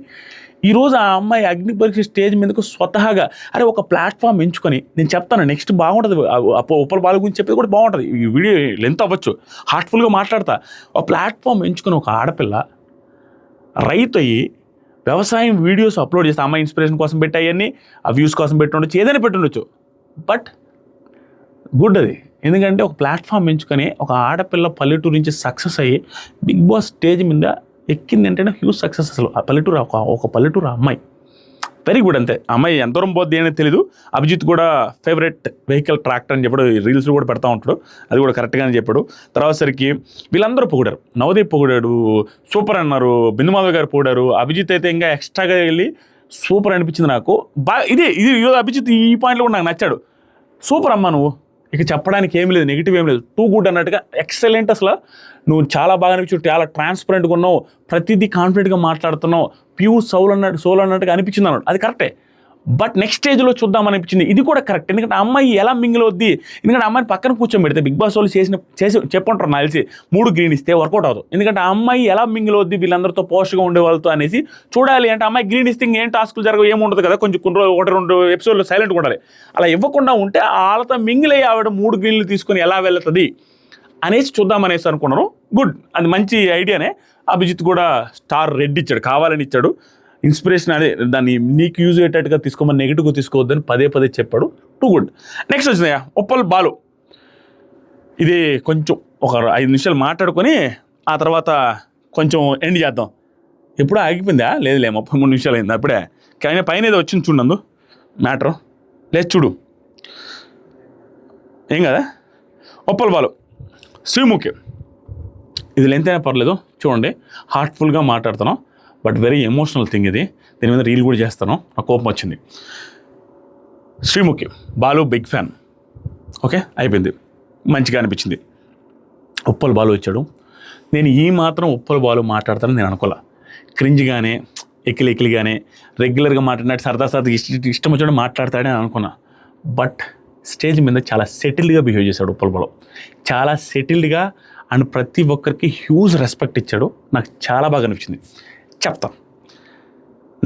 ఈరోజు ఆ అమ్మాయి అగ్ని పరీక్ష స్టేజ్ మీదకు స్వతహాగా అరే ఒక ప్లాట్ఫామ్ ఎంచుకొని, నేను చెప్తాను నెక్స్ట్ బాగుంటుంది, ఉప్పల బాల గురించి చెప్పేది కూడా బాగుంటుంది, ఈ వీడియో లెంత్ అవ్వచ్చు, హార్ట్ఫుల్గా మాట్లాడతా. ఒక ప్లాట్ఫామ్ ఎంచుకొని ఒక ఆడపిల్ల రైతు అయ్యి వ్యవసాయం వీడియోస్ అప్లోడ్ చేస్తే, అమ్మాయి ఇన్స్పిరేషన్ కోసం పెట్టాయని, ఆ వ్యూస్ కోసం పెట్టి ఉండొచ్చు, ఏదైనా పెట్టి ఉండొచ్చు. బట్ గుడ్ అది, ఎందుకంటే ఒక ప్లాట్ఫామ్ ఎంచుకొని ఒక ఆడపిల్ల పల్లెటూరు నుంచి సక్సెస్ అయ్యి బిగ్ బాస్ స్టేజ్ మీద ఎక్కింది అంటేనే హ్యూజ్ సక్సెస్. అసలు ఆ పల్లెటూరు ఒక పల్లెటూరు అమ్మాయి వెరీ గుడ్. అంతే, అమ్మాయి ఎంత దూరం పోద్ది అనేది తెలీదు. అభిజిత్ కూడా ఫేవరెట్ వెహికల్ ట్రాక్టర్ అని చెప్పాడు, రీల్స్ కూడా పెడతా ఉంటాడు, అది కూడా కరెక్ట్గానే చెప్పాడు. తర్వాత సరికి వీళ్ళందరూ పొగిడారు, నవదీప్ పొగిడాడు, సూపర్ అన్నారు, బిందు మాధవ్ గారు పొగిడారు. అభిజిత్ అయితే ఇంకా ఎక్స్ట్రాగా వెళ్ళి సూపర్ అనిపించింది నాకు. బాగా ఇది అభిజిత్ ఈ పాయింట్లో కూడా నాకు నచ్చాడు. సూపర్ అమ్మా, నువ్వు ఇక చెప్పడానికి ఏం లేదు, నెగిటివ్ ఏం లేదు, టూ గుడ్ అన్నట్టుగా ఎక్సలెంట్. అసలు నువ్వు చాలా బాగా అనిపించు, చాలా ట్రాన్స్పరెంట్గా ఉన్నావు, ప్రతిదీ కాన్ఫిడెంట్గా మాట్లాడుతున్నావు, ప్యూర్ సోల్ అన్నట్టుగా అనిపించింది అన్నాడు, అది కరెక్టే. బట్ నెక్స్ట్ స్టేజ్లో చూద్దాం అనిపించింది, ఇది కూడా కరెక్ట్. ఎందుకంటే అమ్మాయి ఎలా మింగిల్ అవుద్ది, ఎందుకంటే అమ్మాయిని పక్కన కూర్చోబెడితే బిగ్ బాస్ వాళ్ళు చేసి చెప్పుంటారు నాకు తెలిసి 3 గ్రీన్ ఇస్తే వర్కౌట్ అవుతుంది. ఎందుకంటే ఆ అమ్మాయి ఎలా మింగిల్ అవుద్ది వీళ్ళందరితో పోస్ట్గా ఉండే వాళ్ళతో అనేసి చూడాలి. అంటే అమ్మాయి గ్రీన్ ఇస్తే ఏం టాస్కులు జరగవు, ఏముండదు కదా, కొంచెం 1-2 ఎపిసోడ్లో సైలెంట్గా ఉండాలి. అలా ఇవ్వకుండా ఉంటే వాళ్ళతో మింగిల్ అయ్యి ఆవిడ 3 గ్రీన్లు తీసుకొని ఎలా వెళ్తుంది అనేసి చూద్దామనేసి అనుకున్నాను. గుడ్, అది మంచి ఐడియానే. అభిజిత్ కూడా స్టార్ రెడ్ ఇచ్చాడు, కావాలని ఇచ్చాడు. ఇన్స్పిరేషన్ అదే, దాన్ని నీకు యూజ్ అయ్యేటట్టుగా తీసుకోమని, నెగిటివ్గా తీసుకోవద్దని పదే చెప్పాడు. Too good. నెక్స్ట్ వచ్చింది ఉప్పల్ బాలు. ఇది కొంచెం ఒక 5 నిమిషాలు మాట్లాడుకొని ఆ తర్వాత కొంచెం ఎండ్ చేద్దాం. ఎప్పుడూ ఆగిపోయిందా? లేదులే, 33 నిమిషాలు అయింది అప్పుడే. కానీ పైన ఏదో వచ్చింది చూడండు మ్యాటర్, లేదు చూడు, ఏం కదా. ఉప్పల్ బాలు శ్రీముఖి, ఇది లెంత్ అయినా పర్లేదు చూడండి, హార్ట్ఫుల్గా మాట్లాడుతున్నాం, బట్ వెరీ ఎమోషనల్ థింగ్ ఇది. దీని మీద రీల్ కూడా చేస్తాను, నాకు కోపం వచ్చింది. Sreemukhi Balu big fan, okay అయిపోయింది, మంచిగా అనిపించింది. ఉప్పల్ బాలు వచ్చాడు, నేను ఈ మాత్రం ఉప్పల్ బాలు మాట్లాడతానని నేను అనుకోలే. క్రింజ్గానే ఎక్కిలిగానే రెగ్యులర్గా మాట్లాడినట్టు సరదా ఇష్టం వచ్చాడు మాట్లాడతాడని అనుకున్నా. బట్ స్టేజ్ మీద చాలా సెటిల్డ్గా బిహేవ్ చేశాడు ఉప్పల్ బాలు, చాలా సెటిల్డ్గా. అండ్ ప్రతి ఒక్కరికి హ్యూజ్ రెస్పెక్ట్ ఇచ్చాడు, నాకు చాలా బాగా అనిపించింది. చెప్తాం,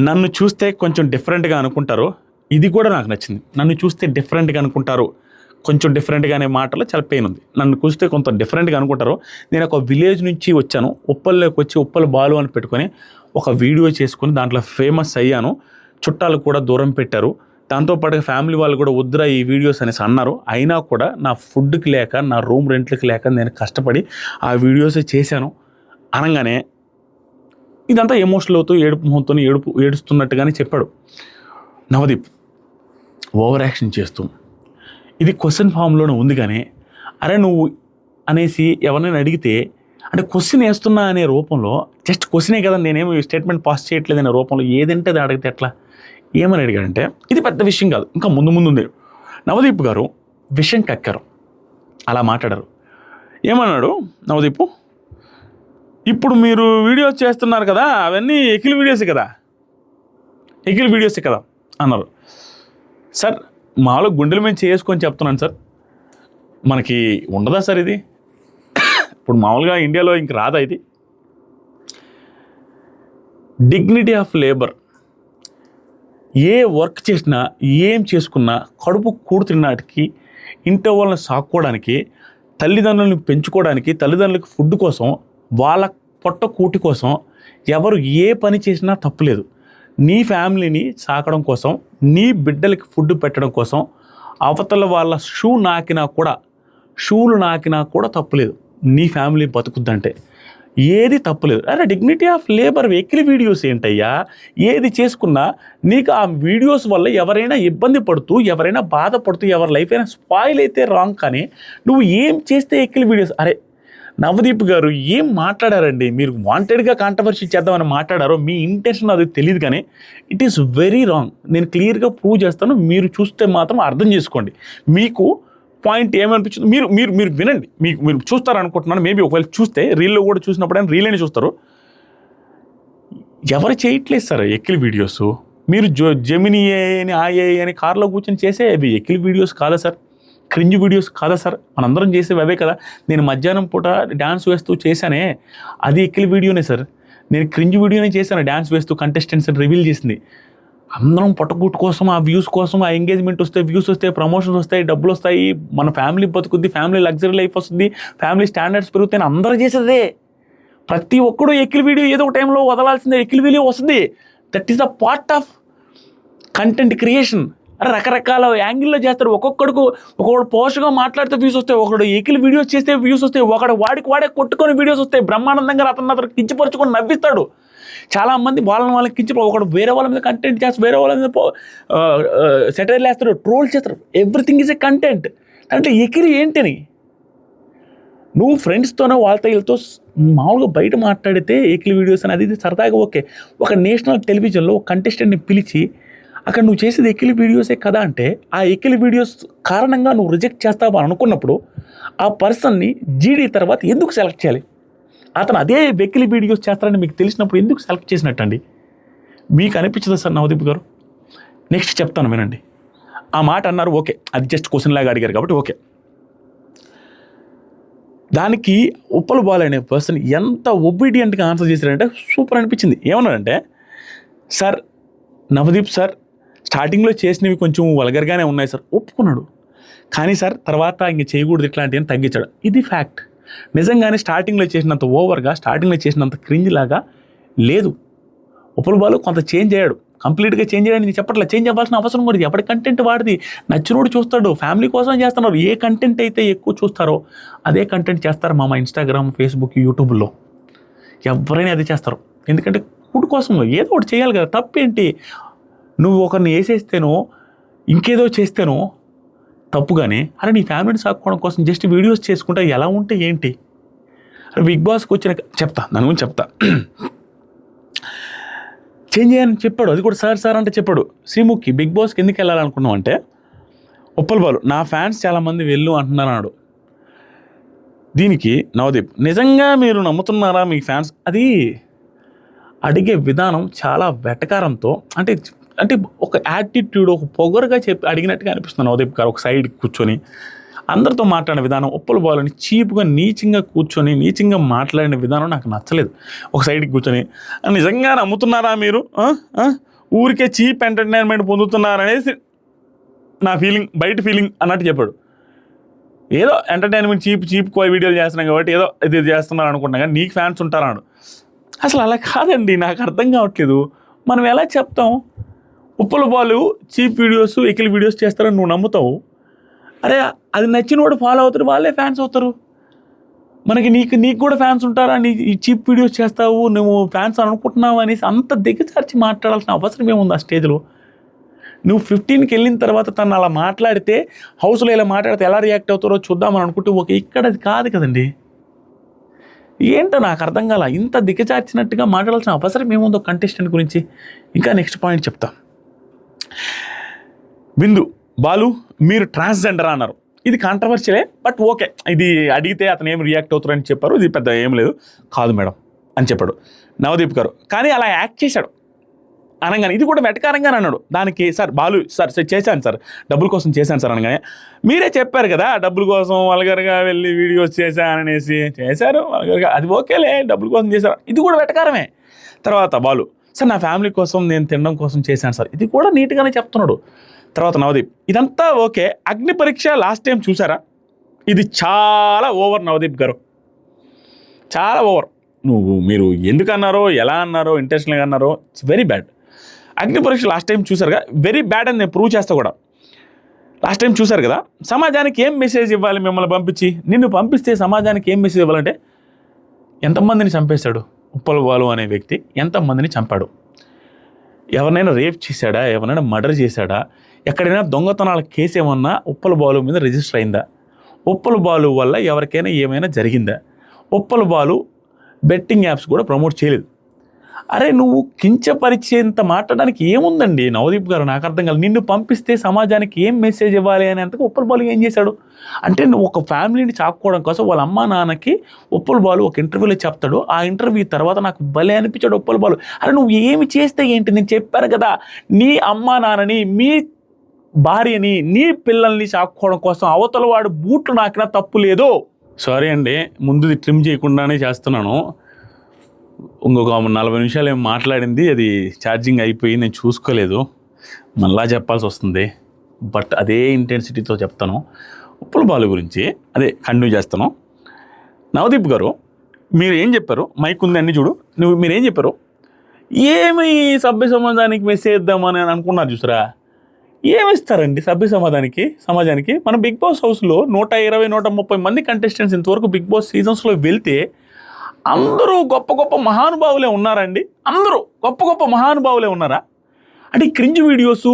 నన్ను చూస్తే కొంచెం డిఫరెంట్గా అనుకుంటారు, ఇది కూడా నాకు నచ్చింది. నన్ను చూస్తే డిఫరెంట్గా అనుకుంటారు, కొంచెం డిఫరెంట్గా అనే మాటలో చాలా పెయిన్ ఉంది. నన్ను చూస్తే కొంత డిఫరెంట్గా అనుకుంటారు. నేను ఒక విలేజ్ నుంచి వచ్చాను, ఉప్పల్లోకి వచ్చి ఉప్పల్ బాలు అని పెట్టుకొని ఒక వీడియో చేసుకొని దాంట్లో ఫేమస్ అయ్యాను. చుట్టాలు కూడా దూరం పెట్టారు, దాంతోపాటుగా ఫ్యామిలీ వాళ్ళు కూడా వద్దురా ఈ వీడియోస్ అనేసి అన్నారు. అయినా కూడా నా ఫుడ్కి లేక, నా రూమ్ రెంట్లకి లేక నేను కష్టపడి ఆ వీడియోసే చేశాను అనగానే ఇదంతా ఎమోషనల్ అవుతూ ఏడుపు మొహంతో ఏడుస్తున్నట్టుగానే చెప్పాడు నవదీప్, ఓవర్ యాక్షన్ చేస్తూ. ఇది క్వశ్చన్ ఫామ్లోనే ఉంది, కానీ అరే నువ్వు అనేసి ఎవరినైనా అడిగితే అంటే క్వశ్చన్ వేస్తున్నా అనే రూపంలో, జస్ట్ క్వశ్చనే కదా, నేనేమి స్టేట్మెంట్ పాస్ చేయట్లేదు అనే రూపంలో ఏదంటే అది అడిగితే ఎట్లా, ఏమని అడిగాడంటే ఇది పెద్ద విషయం కాదు, ఇంకా ముందు ఉంది. నవదీప్ గారు విషయం కక్కారు, అలా మాట్లాడారు. ఏమన్నాడు నవదీపు, ఇప్పుడు మీరు వీడియోస్ చేస్తున్నారు కదా, అవన్నీ ఎకిల్ వీడియోసే కదా అన్నారు. సార్ మామూలుగా గుండెల మీద చేసుకొని చెప్తున్నాను సార్, మనకి ఉండదా సార్ ఇది? ఇప్పుడు మామూలుగా ఇండియాలో ఇంక రాదా ఇది? Dignity of labour, A work చేసినా ఏం చేసుకున్నా కడుపు కూడుతున్నటికి, ఇంట్లో వాళ్ళని సాక్కోవడానికి, తల్లిదండ్రులను పెంచుకోవడానికి, తల్లిదండ్రులకు ఫుడ్ కోసం, వాళ్ళ పొట్ట కూటి కోసం ఎవరు ఏ పని చేసినా తప్పులేదు. నీ ఫ్యామిలీని సాకడం కోసం, నీ బిడ్డలకి ఫుడ్ పెట్టడం కోసం, అవతల వాళ్ళ షూలు నాకినా కూడా తప్పులేదు. నీ ఫ్యామిలీ బతుకుద్దంటే ఏది తప్పులేదు. అరే డిగ్నిటీ ఆఫ్ లేబర్ వెకిలి వీడియోస్ ఏంటయ్యా? ఏది చేసుకున్నా నీకు ఆ వీడియోస్ వల్ల ఎవరైనా ఇబ్బంది పడుతూ, ఎవరైనా బాధపడుతూ, ఎవరి లైఫ్ అయినా స్పాయిల్ అయితే రాంగ్, కానీ నువ్వు ఏం చేస్తే ఎక్కిలి వీడియోస్? అరే నవదీప్ గారు ఏం మాట్లాడారండి? మీరు వాంటెడ్గా కాంట్రవర్సీ చేద్దామని మాట్లాడారో, మీ ఇంటెన్షన్ అది తెలియదు, కానీ ఇట్ ఈస్ వెరీ రాంగ్. నేను క్లియర్గా ప్రూవ్ చేస్తాను, మీరు చూస్తే మాత్రం అర్థం చేసుకోండి. మీకు పాయింట్ ఏమనిపించింది మీరు మీరు మీరు వినండి, మీరు చూస్తారనుకుంటున్నాను. మేబీ ఒకవేళ చూస్తే రీల్లో కూడా చూసినప్పుడైనా రీల్ని చూస్తారు. ఎవరు చేయట్లేదు సార్ ఎక్కిలి వీడియోస్. మీరు జెమినీ అని అని కార్లో కూర్చొని చేసే అవి ఎక్కిలి వీడియోస్ కాదా సార్? క్రింజ్ వీడియోస్ కాదా సార్? మనందరం చేసేవి అవే కదా. నేను మధ్యాహ్నం పూట డ్యాన్స్ వేస్తూ చేశానే, అది ఎక్కిలి వీడియోనే సార్. నేను క్రింజ్ వీడియోనే చేశాను, డ్యాన్స్ వేస్తూ కంటెస్టెంట్స్ రివీల్ చేసింది. అందరం పొట్టకూటు కోసం, ఆ వ్యూస్ కోసం, ఆ ఎంగేజ్మెంట్ వస్తే, వ్యూస్ వస్తాయి, ప్రమోషన్స్ వస్తాయి, డబ్బులు వస్తాయి, మన ఫ్యామిలీ బతుకుద్ది, ఫ్యామిలీ లగ్జరీ లైఫ్ వస్తుంది, ఫ్యామిలీ స్టాండర్డ్స్ పెరుగుతాయి, అందరూ చేసేదే. ప్రతి ఒక్కడు ఎక్కిలి వీడియో ఏదో ఒక టైంలో వదలాల్సిందే, ఎక్కిలి వీడియో వస్తుంది. That is the part of content creation. అరే రకరకాల యాంగిల్లో చేస్తారు. ఒకడు పోషగా మాట్లాడితే వ్యూస్ వస్తాయి, ఒకడు ఎకిలి వీడియోస్ చేస్తే వ్యూస్ వస్తాయి, ఒకడు వాడే కొట్టుకొని వీడియోస్ వస్తాయి, బ్రహ్మానందంగా అతను కించపరుచుకొని నవ్విస్తాడు. చాలామంది వాళ్ళని ఒకడు వేరే వాళ్ళ మీద కంటెంట్ చేస్తారు, వేరే వాళ్ళ మీద సెటైర్లు వేస్తారు, ట్రోల్ చేస్తారు. Everything is a content. అంటే ఎకిలి ఏంటని నువ్వు ఫ్రెండ్స్తోనో వాళ్ళతో వీళ్ళతో మామూలుగా బయట మాట్లాడితే ఎకిలి వీడియోస్ అని అది సరదాగా ఓకే. ఒక నేషనల్ టెలివిజన్లో ఒక కంటెస్టెంట్ని పిలిచి అక్కడ నువ్వు చేసేది ఎక్కిలి వీడియోసే కదా అంటే, ఆ ఎక్కిలి వీడియోస్ కారణంగా నువ్వు రిజెక్ట్ చేస్తావు అనుకున్నప్పుడు ఆ పర్సన్ని జీడీ తర్వాత ఎందుకు సెలెక్ట్ చేయాలి? అతను అదే వెకిలి వీడియోస్ చేస్తారని మీకు తెలిసినప్పుడు ఎందుకు సెలెక్ట్ చేసినట్టండి? మీకు అనిపించదా సార్ నవదీప్ గారు? నెక్స్ట్ చెప్తాను వినండి. ఆ మాట అన్నారు, ఓకే, అది జస్ట్ క్వశ్చన్ లాగా అడిగారు కాబట్టి ఓకే. దానికి ఉప్పల్ బాల్ అనే పర్సన్ ఎంత ఒబీడియంట్గా ఆన్సర్ చేశారంటే సూపర్ అనిపించింది. ఏమన్నారంటే, సార్ నవదీప్ సార్ స్టార్టింగ్లో చేసినవి కొంచెం వల్గర్గానే ఉన్నాయి సార్, ఒప్పుకున్నాడు. కానీ సార్ తర్వాత ఇంక చేయకూడదు ఇట్లాంటివి అని తగ్గించాడు. ఇది ఫ్యాక్ట్. నిజంగానే స్టార్టింగ్లో చేసినంత ఓవర్గా, స్టార్టింగ్లో చేసినంత క్రింజ్ లాగా లేదు. ఉప్పల్ బాలు కొంత చేంజ్ అయ్యాడు, కంప్లీట్గా చేంజ్ అయ్యాడని చెప్పట్లే. చేంజ్ అవ్వాల్సిన అవసరం కూడా, ఎవరి కంటెంట్ వాడిది, నచ్చినోడు చూస్తాడు, ఫ్యామిలీ కోసం చేస్తున్నారు. ఏ కంటెంట్ అయితే ఎక్కువ చూస్తారో అదే కంటెంట్ చేస్తారు మా ఇన్స్టాగ్రామ్, ఫేస్బుక్, యూట్యూబ్లో ఎవరైనా అదే చేస్తారు. ఎందుకంటే ఫుడ్ కోసం ఏదో ఒకటి చేయాలి కదా. తప్పేంటి? నువ్వు ఒకరిని వేసేస్తేనో ఇంకేదో చేస్తేనో తప్పు, కానీ అరే నీ ఫ్యామిలీని సాక్కోవడం కోసం జస్ట్ వీడియోస్ చేసుకుంటా ఎలా ఉంటే ఏంటి? అరే బిగ్ బాస్కి వచ్చిన దాని గురించి చెప్తా. చేంజ్ చేయని చెప్పాడు, అది కూడా సార్ అంటే చెప్పాడు. శ్రీముఖి బిగ్ బాస్కి ఎందుకు వెళ్ళాలనుకున్నావు అంటే, ఉప్పల్ బాలు నా ఫ్యాన్స్ చాలామంది వెళ్ళు అంటున్నాడు. దీనికి నవదీప్, నిజంగా మీరు నమ్ముతున్నారా మీ ఫ్యాన్స్? అది అడిగే విధానం చాలా వెటకారంతో, అంటే ఒక యాటిట్యూడ్, ఒక పొగరుగా చెప్పి అడిగినట్టుగా అనిపిస్తుంది నవదీప్ గారు. ఒక సైడ్ కూర్చొని అందరితో మాట్లాడిన విధానం, ఉప్పల బాలుని చీప్గా నీచంగా కూర్చొని నీచంగా మాట్లాడిన విధానం నాకు నచ్చలేదు. ఒక సైడ్కి కూర్చొని నిజంగా నమ్ముతున్నారా మీరు, ఊరికే చీప్ ఎంటర్టైన్మెంట్ పొందుతున్నారనేసి నా ఫీలింగ్, బయట ఫీలింగ్ అన్నట్టు చెప్పాడు. ఏదో ఎంటర్టైన్మెంట్ చీప్ వీడియోలు చేస్తున్నాం కాబట్టి ఏదో ఇది చేస్తున్నారు అనుకుంటున్నా, కానీ నీకు ఫ్యాన్స్ ఉంటారన్నాడు. అసలు అలా కాదండి, నాకు అర్థం కావట్లేదు. మనం ఎలా చెప్తాం ఉప్పల బాలు చీప్ వీడియోస్, ఎకిల్ వీడియోస్ చేస్తారని నువ్వు నమ్ముతావు. అరే అది నచ్చిన వాడు ఫాలో అవుతారు, వాళ్ళే ఫ్యాన్స్ అవుతారు. నీకు కూడా ఫ్యాన్స్ ఉంటారా, నీ ఈ చీప్ వీడియోస్ చేస్తావు నువ్వు ఫ్యాన్స్ అనుకుంటున్నావు అనేసి అంత దిగజార్చి మాట్లాడాల్సిన అవసరం ఏముంది ఆ స్టేజ్లో? నువ్వు 15కి వెళ్ళిన తర్వాత తను అలా మాట్లాడితే, హౌస్లో ఇలా మాట్లాడితే ఎలా రియాక్ట్ అవుతారో చూద్దామని అనుకుంటే ఇక్కడ అది కాదు కదండి. ఏంటో నాకు అర్థం కాల, ఇంత దిగజార్చినట్టుగా మాట్లాడాల్సిన అవసరం ఏముందో కంటెస్టెంట్ గురించి. ఇంకా నెక్స్ట్ పాయింట్ చెప్తా. బిందు, బాలు మీరు ట్రాన్స్జెండర్ అన్నారు. ఇది కాంట్రవర్షియలే, బట్ ఓకే. ఇది అడిగితే అతను ఏం రియాక్ట్ అవుతారని చెప్పారు. ఇది పెద్ద ఏం లేదు, కాదు మేడం అని చెప్పాడు నవదీప్ గారు. కానీ అలా యాక్ట్ చేశాడు అనగానే, ఇది కూడా వెటకారంగా అన్నాడు. దానికి సార్ బాలు సార్ చేశాను సార్, డబ్బుల కోసం చేశాను సార్ అనగానే, మీరే చెప్పారు కదా డబ్బుల కోసం వల్గర్గా వెళ్ళి వీడియోస్ చేశాననేసి. చేశారు వల్గర్గా, అది ఓకేలే, డబ్బుల కోసం చేశారు, ఇది కూడా వెటకారమే. తర్వాత బాలు, సార్ నా ఫ్యామిలీ కోసం నేను తినడం కోసం చేశాను సార్, ఇది కూడా నీట్గానే చెప్తున్నాడు. తర్వాత నవదీప్, ఇదంతా ఓకే. అగ్ని పరీక్ష లాస్ట్ టైం చూసారా, ఇది చాలా ఓవర్ నవదీప్ గారు, చాలా ఓవర్. మీరు ఎందుకు అన్నారో, ఎలా అన్నారో, ఇంటెన్షనల్గా అన్నారో, ఇట్స్ వెరీ బ్యాడ్. అగ్ని పరీక్ష లాస్ట్ టైం చూసారుగా, వెరీ బ్యాడ్ అని నేను ప్రూవ్ చేస్తా కూడా. లాస్ట్ టైం చూసారు కదా, సమాజానికి ఏం మెసేజ్ ఇవ్వాలి మిమ్మల్ని పంపించి? నిన్ను పంపిస్తే సమాజానికి ఏం మెసేజ్ ఇవ్వాలంటే, ఎంతమందిని చంపేశాడు ఉప్పల బాలు అనే వ్యక్తి, ఎంతమందిని చంపాడు, ఎవరినైనా రేప్ చేశాడా, ఎవరైనా మర్డర్ చేశాడా, ఎక్కడైనా దొంగతనాల కేసు ఏమన్నా ఉప్పల బాలు మీద రిజిస్టర్ అయిందా, ఉప్పల బాలు వల్ల ఎవరికైనా ఏమైనా జరిగిందా, ఉప్పల బాలు బెట్టింగ్ యాప్స్ కూడా ప్రమోట్ చేయలేదు. అరే నువ్వు కించపరిచేంత మాట్లాడడానికి ఏముందండి నవదీప్ గారు, నాకు అర్థం కాదు. నిన్ను పంపిస్తే సమాజానికి ఏం మెసేజ్ ఇవ్వాలి అనేంతగా ఉప్పల బాలు ఏం చేశాడు అంటే, నువ్వు ఒక ఫ్యామిలీని చాక్కోవడం కోసం వాళ్ళ అమ్మా నాన్నకి ఉప్పల బాలు ఒక ఇంటర్వ్యూలో చెప్తాడు. ఆ ఇంటర్వ్యూ తర్వాత నాకు భలే అనిపించాడు ఉప్పల బాలు. అరే నువ్వు ఏమి చేస్తే ఏంటి, నేను చెప్పాను కదా, నీ అమ్మా నాన్నని, మీ భార్యని, నీ పిల్లల్ని చాక్కోవడం కోసం అవతల వాడు బూట్లు నాకినా తప్పు లేదు. సారీ అండి, ముందుది ట్రిమ్ చేయకుండానే చేస్తున్నాను. ఇంకొక 40 నిమిషాలు ఏం మాట్లాడింది, అది ఛార్జింగ్ అయిపోయి నేను చూసుకోలేదు, మళ్ళా చెప్పాల్సి వస్తుంది. బట్ అదే ఇంటెన్సిటీతో చెప్తాను ఉప్పల బాలు గురించి, అదే కంటిన్యూ చేస్తాను. నవదీప్ గారు మీరు ఏం చెప్పారు, మైక్ ఉంది అన్ని చూడు, మీరేం చెప్పారు, ఏమి సభ్య సమాజానికి మెసేజ్ ఇద్దామని అనుకున్నారు చూసారా, ఏమిస్తారండి సభ్య సమాజానికి? మన బిగ్ బాస్ హౌస్లో 120-130 మంది కంటెస్టెంట్స్ ఇంతవరకు బిగ్ బాస్ సీజన్స్లో వెళ్తే అందరూ గొప్ప గొప్ప మహానుభావులే ఉన్నారండి. అందరూ గొప్ప గొప్ప మహానుభావులే ఉన్నారా? అంటే ఈ క్రింజ్ వీడియోసు,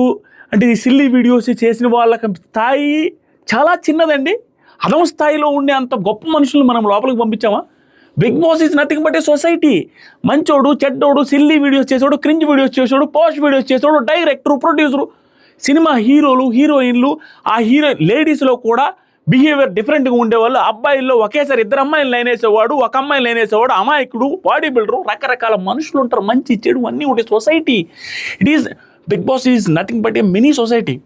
అంటే ఈ సిల్లీ వీడియోస్ చేసిన వాళ్ళకి స్థాయి చాలా చిన్నదండి. అదం స్థాయిలో ఉండే అంత గొప్ప మనుషులు మనం లోపలికి పంపించామా? Bigg boss is nothing but a society. మంచోడు, చెడ్డోడు, సిల్లీ వీడియోస్ చేసేవాడు, క్రింజ్ వీడియోస్ చేసేవాడు, పోస్ట్ వీడియోస్ చేసేవాడు, డైరెక్టరు, ప్రొడ్యూసరు, సినిమా హీరోలు, హీరోయిన్లు, ఆ లేడీస్లో కూడా బిహేవియర్ డిఫరెంట్గా ఉండేవాళ్ళు. అబ్బాయిల్లో ఒకేసారి 2 అమ్మాయిలు లైన్ వేసేవాడు, 1 అమ్మాయిని లైన్ వేసేవాడు, అమాయకుడు, బాడీ బిల్డరు, రకరకాల మనుషులు ఉంటారు, మంచి చెడు అన్నీ ఉండే society. Bigg boss is nothing but a mini society.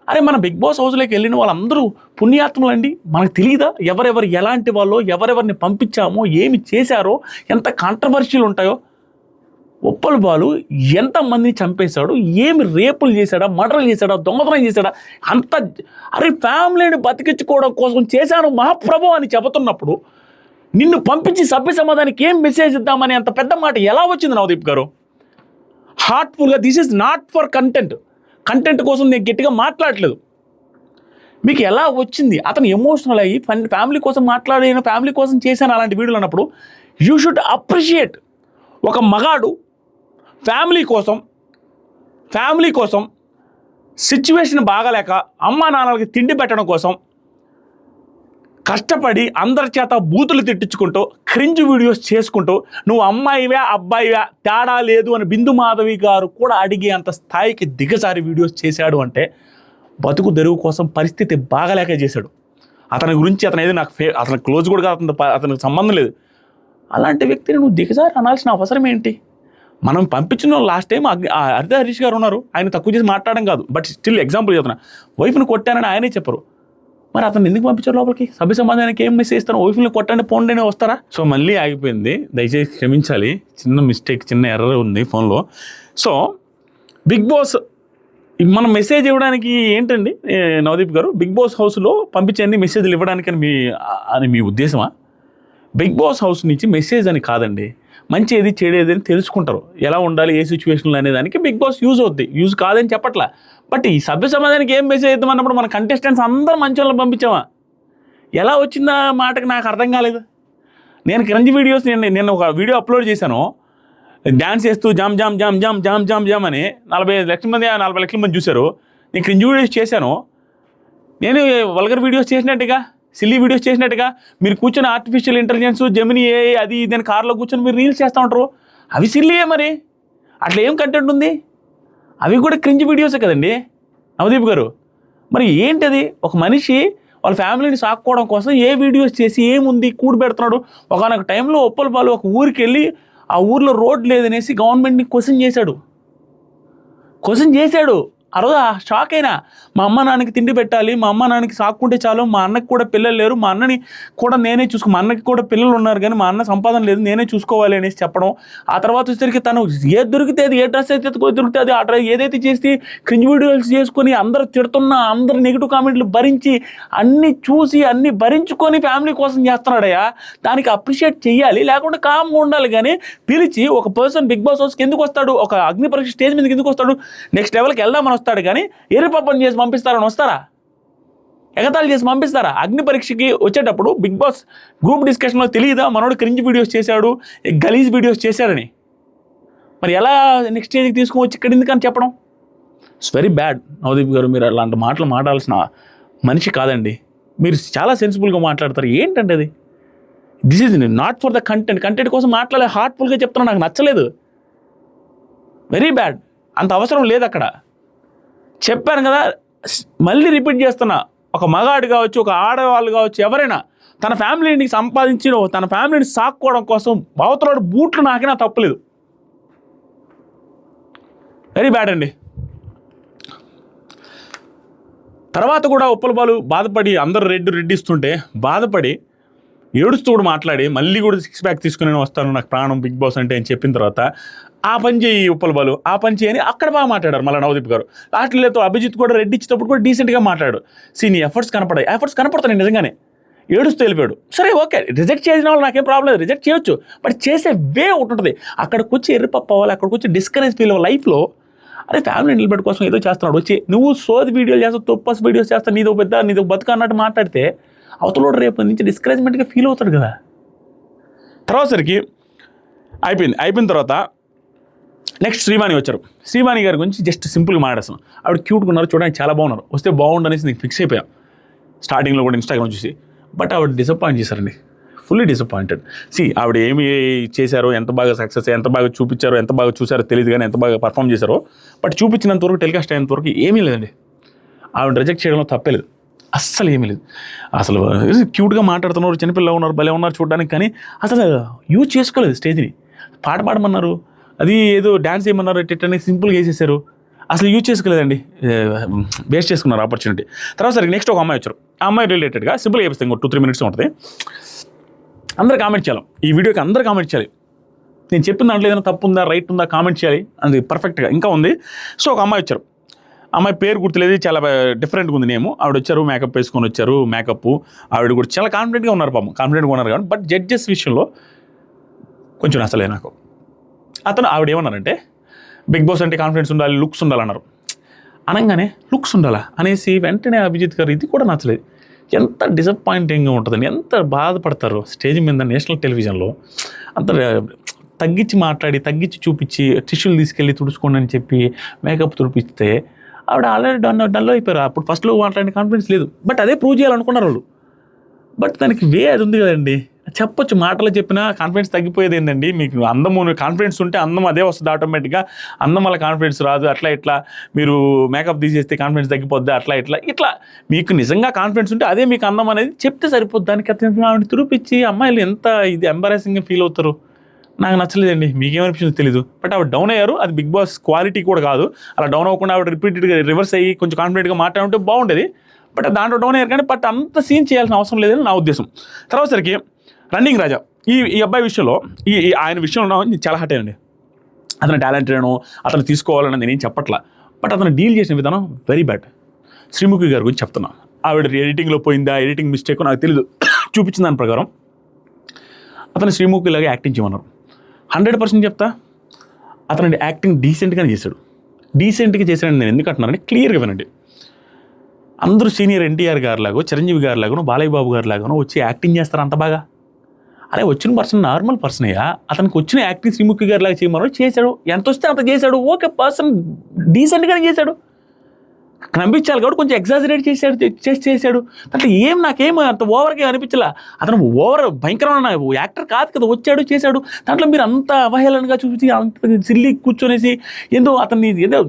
అరే మన బిగ్ బాస్ హౌస్లోకి వెళ్ళిన వాళ్ళందరూ పుణ్యాత్ములు అండి. మనకు తెలియదా ఎవరెవరు ఎలాంటి వాళ్ళో, ఎవరెవరిని పంపించామో, ఏమి చేశారో, ఎంత కాంట్రవర్షియల్ ఉంటాయో? ఉప్పల బాలు ఎంతమందిని చంపేశాడు, ఏమి రేపులు చేశాడా, మర్డర్లు చేశాడా, దొంగతనం చేశాడా, అంత అరే ఫ్యామిలీని బతికించుకోవడం కోసం చేశాను మహాప్రభు అని చెబుతున్నప్పుడు నిన్ను పంపించి సభ్య సమాధానికి ఏం మెసేజ్ ఇద్దామని అంత పెద్ద మాట ఎలా వచ్చింది నవదీప్ గారు? హార్ట్ఫుల్గా, this is not for content కోసం నేను గట్టిగా మాట్లాడలేదు. మీకు ఎలా వచ్చింది? అతను ఎమోషనల్ అయ్యి ఫ్యామిలీ కోసం మాట్లాడాను, ఫ్యామిలీ కోసం చేశాను అలాంటి వీడియోలు అన్నప్పుడు యూ షుడ్ అప్రిషియేట్. ఒక మగాడు ఫ్యామిలీ కోసం సిచ్యువేషన్ బాగాలేక అమ్మా నాన్నలకి తిండి పెట్టడం కోసం కష్టపడి అందరి చేత బూతులు తిట్టించుకుంటూ క్రింజ్ వీడియోస్ చేసుకుంటూ నువ్వు అమ్మాయివా అబ్బాయివా తేడా లేదు అని బిందు మాధవి గారు కూడా అడిగే అంత స్థాయికి దిగజారి వీడియోస్ చేశాడు అంటే బతుకు తెరువు కోసం పరిస్థితి బాగాలేక చేశాడు. అతని గురించి ఏది నాకు అతను క్లోజ్ కూడా కాదు, అతనికి సంబంధం లేదు. అలాంటి వ్యక్తిని నువ్వు దిగజారి అనాల్సిన అవసరం ఏంటి? మనం పంపించిన లాస్ట్ టైం హరిత హరీష్ గారు ఉన్నారు, ఆయన తక్కువ చేసి మాట్లాడడం కాదు, బట్ స్టిల్ ఎగ్జాంపుల్ చెప్తున్నా. వైఫ్ని కొట్టానని ఆయనే చెప్పరు. మరి అతను ఎందుకు పంపించారు లోపలికి? సభ్య సమాధానానికి ఏం మెసేజ్ ఇస్తాను? వైఫ్ని కొట్టండి పోండి అని వస్తారా? సో మళ్ళీ ఆగిపోయింది. దయచేసి క్షమించాలి, చిన్న మిస్టేక్, చిన్న ఎర్రర్ ఉంది ఫోన్లో. సో బిగ్ బాస్ మనం మెసేజ్ ఇవ్వడానికి ఏంటండి నవదీప్ గారు? బిగ్ బాస్ హౌస్లో పంపించండి మెసేజ్లు ఇవ్వడానికి అని మీ ఉద్దేశమా? బిగ్ బాస్ హౌస్ నుంచి మెసేజ్ అని కాదండి, మంచి ఏది చెడు ఏది అని తెలుసుకుంటారు, ఎలా ఉండాలి ఏ సిచ్యువేషన్లో అనేదానికి బిగ్ బాస్ యూజ్ అవుద్ది, యూజ్ కాదని చెప్పట్లా. బట్ ఈ సభ్య సమాధానానికి ఏం మెసేజ్ ఇద్దామన్నప్పుడు మన కంటెస్టెంట్స్ అందరూ మంచి వాళ్ళని పంపించామా? ఎలా వచ్చిందా మాటకి నాకు అర్థం కాలేదు. నేను క్రంజ్ వీడియోస్ నేను ఒక వీడియో అప్లోడ్ చేశాను, డ్యాన్స్ చేస్తూ jam jam jam jam jam jam jam అని 45 లక్షల మంది 40 లక్షల మంది చూశారు. నేను క్రింజ్ వీడియోస్ చేశాను, నేను వల్గర్ వీడియోస్ చేసినట్టుగా, సిల్లీ వీడియోస్ చేసినట్టుగా మీరు కూర్చొని ఆర్టిఫిషియల్ ఇంటెలిజెన్స్ జెమిని ఏఐ అది ఇది కార్లో కూర్చొని మీరు రీల్స్ చేస్తూ ఉంటారు. అవి సిల్లీయే మరి, అట్లా ఏం కంటెంట్ ఉంది? అవి కూడా క్రింజ్ వీడియోసే కదండి నవదీప్ గారు. మరి ఏంటది? ఒక మనిషి వాళ్ళ ఫ్యామిలీని సాక్కోవడం కోసం ఏ వీడియోస్ చేసి ఏముంది కూడి పెడుతున్నాడు. ఒకనొక టైంలో ఉప్పలపాలు ఒక ఊరికి వెళ్ళి ఆ ఊర్లో రోడ్ లేదనేసి గవర్నమెంట్ని క్వశ్చన్ చేశాడు. ఆ రోజు షాక్ అయినా, మా అమ్మ నాన్నకి తిండి పెట్టాలి, మా అమ్మ నాన్నకి సాక్కుంటే చాలు, మా అన్నకి కూడా పిల్లలు లేరు, మా అన్నని కూడా నేనే మా అన్నకి కూడా పిల్లలు ఉన్నారు కానీ మా అన్న సంపాదన లేదు, నేనే చూసుకోవాలి అనేసి చెప్పడం. ఆ తర్వాత వచ్చేసరికి తను ఏది దొరికితే అది, ఏ డ్రెస్ అయితే దొరికితే అది, ఆ డ్రెస్ ఏదైతే చేసి క్రింజ్ వీడియోస్ చేసుకొని అందరూ తిడుతున్నా, అందరు నెగిటివ్ కామెంట్లు భరించి అన్నీ చూసి అన్నీ భరించుకొని ఫ్యామిలీ కోసం చేస్తున్నాడయ్యా. దానికి అప్రిషియేట్ చేయాలి, లేకుంటే కామ్గా ఉండాలి. కానీ పిలిచి ఒక పర్సన్ బిగ్ బాస్ హౌస్కి ఎందుకు వస్తాడు? ఒక అగ్ని పరీక్ష స్టేజ్ మీదకి ఎందుకు వస్తాడు? నెక్స్ట్ లెవెల్కి వెళ్దామని వస్తాడు కానీ ఎర్రపప్పని చేసి పంపిస్తారని వస్తారా? ఎగతాళి చేసి పంపిస్తారా? అగ్ని పరీక్షకి వచ్చేటప్పుడు బిగ్ బాస్ గ్రూప్ డిస్కషన్లో తెలియదా మనోడు క్రింజ్ వీడియోస్ చేశాడు, గలీజ్ వీడియోస్ చేశాడని? మరి ఎలా నెక్స్ట్ స్టేజ్కి తీసుకుని ఇక్కడ ఎందుకని చెప్పడం? ఇట్స్ వెరీ బ్యాడ్ నవదీప్ గారు. మీరు అలాంటి మాటలు మాట్లాడాల్సిన మనిషి కాదండి. మీరు చాలా సెన్సిబుల్గా మాట్లాడతారు. ఏంటంటే అది? This is not for the content కోసం మాట్లాడే హార్ట్ఫుల్గా చెప్తున్నా, నాకు నచ్చలేదు. Very bad. అంత అవసరం లేదు అక్కడ. చెప్పాను కదా, మళ్ళీ రిపీట్ చేస్తున్నా, ఒక మగాడు కావచ్చు, ఒక ఆడవాళ్ళు కావచ్చు, ఎవరైనా తన ఫ్యామిలీని సంపాదించి తన ఫ్యామిలీని సాక్కోవడం కోసం అవతలాడు బూట్లు నాకినా తప్పలేదు. వెరీ బ్యాడ్ అండి. తర్వాత కూడా ఉప్పలపాలు బాధపడి అందరూ రెడ్డిస్తుంటే బాధపడి ఏడుస్తూ కూడా మాట్లాడి మళ్ళీ కూడా 6 ప్యాక్ తీసుకుని నేను వస్తాను, నాకు ప్రాణం బిగ్ బాస్ అంటే అని చెప్పిన తర్వాత ఆ పని చేయి ఉప్పలపాలు, ఆ పని చేయని అక్కడ బాగా మాట్లాడారు మళ్ళీ నవదీప్ గారు. లాస్ట్లో అభిజిత్ కూడా రెడ్డి ఇచ్చేటప్పుడు కూడా డీసెంట్గా మాట్లాడు. నీ ఎఫర్ట్స్ కనపడతాయి నిజంగానే. ఏడుస్తూ వెళ్ళిపోయాడు. సరే ఓకే, రిజెక్ట్ చేసిన వాళ్ళు నాకేం ప్రాబ్లం లేదు, రిజెక్ట్ చేయొచ్చు. బట్ చేసే వే ఒకటి ఉంటుంది. అక్కడికి వచ్చి ఎర్రపప్పు అవ్వాలి, అక్కడికి వచ్చి డిస్కరేజ్ ఫీల్ అవ్వాలి లైఫ్లో. అదే ఫ్యామిలీ నిలబెట్టు కోసం ఏదో చేస్తున్నాడు, వచ్చి నువ్వు సోది వీడియోలు చేస్తావు, తొప్పస్ వీడియోస్ చేస్తావు, నీదో బతుక అన్నట్టు మాట్లాడితే అవతలోడు రేపు నుంచి డిస్కరేజ్మెంట్గా ఫీల్ అవుతాడు కదా. తర్వాత సరికి అయిపోయిన తర్వాత నెక్స్ట్ శ్రీవాణి వచ్చారు. శ్రీవాణి గారి గురించి జస్ట్ సింపుల్గా మాట్లాడేస్తాను. ఆవిడ క్యూట్గా ఉన్నారు, చూడడానికి చాలా బాగున్నారు, వస్తే బాగుండనేసి నీకు ఫిక్స్ అయిపోయాం స్టార్టింగ్లో కూడా ఇన్స్టాగ్రామ్ చూసి. బట్ ఆవిడ డిసప్పాయింట్ చేశారండి, ఫుల్లీ డిసప్పాయింటెడ్. ఆవిడ ఏమి చేశారో, ఎంత బాగా సక్సెస్, ఎంత బాగా చూపించారో, ఎంత బాగా చూసారో తెలియదు కానీ ఎంత బాగా పర్ఫామ్ చేశారో, బట్ చూపించినంతవరకు టెలికాస్ట్ అయినంతవరకు ఏమీ లేదండి. ఆవిడ రిజెక్ట్ చేయడంలో తప్పే లేదు, అస్సలు ఏమీ లేదు. అసలు క్యూట్గా మాట్లాడుతున్నారు, చిన్నపిల్లలు ఉన్నారు, భలే ఉన్నారు చూడడానికి, కానీ అసలు యూజ్ చేసుకోలేదు స్టేజ్ని. పాట పాడమన్నారు, అది ఏదో డ్యాన్స్ చేయమన్నారు, టెట్టని సింపుల్గా వేసేసారు, అసలు యూజ్ చేసుకోలేదండి, వేస్ట్ చేసుకున్నారు ఆపర్చునిటీ. తర్వాత సరే నెక్స్ట్ ఒక అమ్మాయి వచ్చారు. ఆ అమ్మాయి రిలేటెడ్గా సింపుల్గా చేపిస్తాం, ఇంకో 2-3 minutes ఉంటుంది. అందరూ కామెంట్ చేయాలి, ఈ వీడియోకి అందరూ కామెంట్ చేయాలి. నేను చెప్పిన దాంట్లో ఏదైనా తప్పు ఉందా రైట్ ఉందా కామెంట్ చేయాలి, అది పర్ఫెక్ట్గా ఇంకా ఉంది. సో ఒక అమ్మాయి వచ్చారు, అమ్మాయి పేరు గుర్తులేదు, చాలా డిఫరెంట్గా ఉంది నేము. ఆవిడ వచ్చారు, మేకప్ వేసుకొని వచ్చారు, మేకప్. ఆవిడ కూడా చాలా కాన్ఫిడెంట్గా ఉన్నారు, పాపం కాన్ఫిడెంట్గా ఉన్నారు. కానీ బట్ జడ్జెస్ విషయంలో కొంచెం నచ్చలేదు నాకు. ఆవిడ ఏమన్నారంటే బిగ్ బాస్ అంటే కాన్ఫిడెన్స్ ఉండాలి, లుక్స్ ఉండాలన్నారు. అనగానే లుక్స్ ఉండాలా అనేసి వెంటనే అభిజిత్ గారు ఇది కూడా నచ్చలేదు. ఎంత డిసప్పాయింటింగ్గా ఉంటుందండి, ఎంత బాధపడతారు స్టేజ్ మీద నేషనల్ టెలివిజన్లో. అంత తగ్గించి మాట్లాడి, తగ్గించి చూపించి, టిష్యూలు తీసుకెళ్ళి తుడుచుకోండి అని చెప్పి మేకప్ తుడిపిస్తే ఆవిడ ఆల్రెడీ డల్ అయిపోయారు. అప్పుడు ఫస్ట్లో మాట్లాడిన కాన్ఫిడెన్స్ లేదు, బట్ అదే ప్రూవ్ చేయాలనుకున్నారు వాళ్ళు. బట్ దానికి వే అది ఉంది కదండి, చెప్పొచ్చు, మాటలు చెప్పినా కాన్ఫిడెన్స్ తగ్గిపోయేది ఏంటండి. మీకు అందము కాన్ఫిడెన్స్ ఉంటే అందం అదే వస్తుంది ఆటోమేటిక్గా. అందం వల్ల కాన్ఫిడెన్స్ రాదు, అట్లా ఇట్లా మీరు మేకప్ తీసేస్తే కాన్ఫిడెన్స్ తగ్గిపోద్ది, అట్లా ఇట్లా మీకు నిజంగా కాన్ఫిడెన్స్ ఉంటే అదే మీకు అందం అనేది చెప్తే సరిపోద్ది. దానికి అతను తుడిపించి అమ్మాయిలు ఎంత ఇది ఎంబారెసింగ్గా ఫీల్ అవుతారు. నాకు నచ్చలేదండి, మీకేమనిపించిందో తెలీదు. బట్ ఆవిడ డౌన్ అయ్యారు, అది బిగ్ బాస్ క్వాలిటీ కూడా కాదు. అలా డౌన్ అవ్వకుండా ఆవిడ రిపీటెడ్గా రివర్స్ అయ్యి కొంచెం కాన్ఫిడెంట్గా మాట్లాడుంటే బాగుండేది. బట్ దాంట్లో డౌన్ అయ్యారు కానీ బట్ అంత సీన్ చేయాల్సిన అవసరం లేదని నా ఉద్దేశం. తర్వాత సరికి రన్నింగ్ రాజా ఈ అబ్బాయి విషయంలో ఆయన విషయంలో నేను చాలా హట్ అయ్యండి. అతను టాలెంటెడ్, అతను తీసుకోవాలని నేనేం చెప్పట్లా, బట్ అతను డీల్ చేసిన విధానం వెరీ బ్యాడ్. శ్రీముఖి గారి గురించి చెప్తున్నా. ఆవిడ ఎడిటింగ్లో పోయిందా, ఎడిటింగ్ మిస్టేక్ నాకు తెలియదు, చూపించిన దాని ప్రకారం అతను శ్రీముఖిలాగా యాక్టింగ్ చేయమన్నారు. 100% చెప్తా, అతను యాక్టింగ్ డీసెంట్గానే చేశాడు. డీసెంట్గా చేశాడని నేను ఎందుకు అంటున్నానని క్లియర్గా వినండి. అందరూ సీనియర్ ఎన్టీఆర్ గారిలాగో, చిరంజీవి గారిలాగానో, బాలయ్య బాబు గారిలాగానో వచ్చి యాక్టింగ్ చేస్తారు అంత బాగా? అరే వచ్చిన పర్సన్ నార్మల్ పర్సన్ అయ్యా, అతనికి వచ్చిన యాక్టింగ్ శ్రీముఖి గారిలాగా చేయమని చేశాడు, ఎంత వస్తే అంత చేశాడు. ఓకే, పర్సన్ డీసెంట్గానే చేశాడు, కనిపించాలి కాబట్టి కొంచెం ఎగ్జాజరేట్ చేశాడు. దాంట్లో నాకేం అంత ఓవర్గా అనిపించలే. అతను ఓవర్ భయంకరమైన యాక్టర్ కాదు కదా, వచ్చాడు చేశాడు. దాంట్లో మీరు అంత అవహేళనగా చూసి అంత సిల్లి కూర్చొనేసి ఏదో అతన్ని ఏదో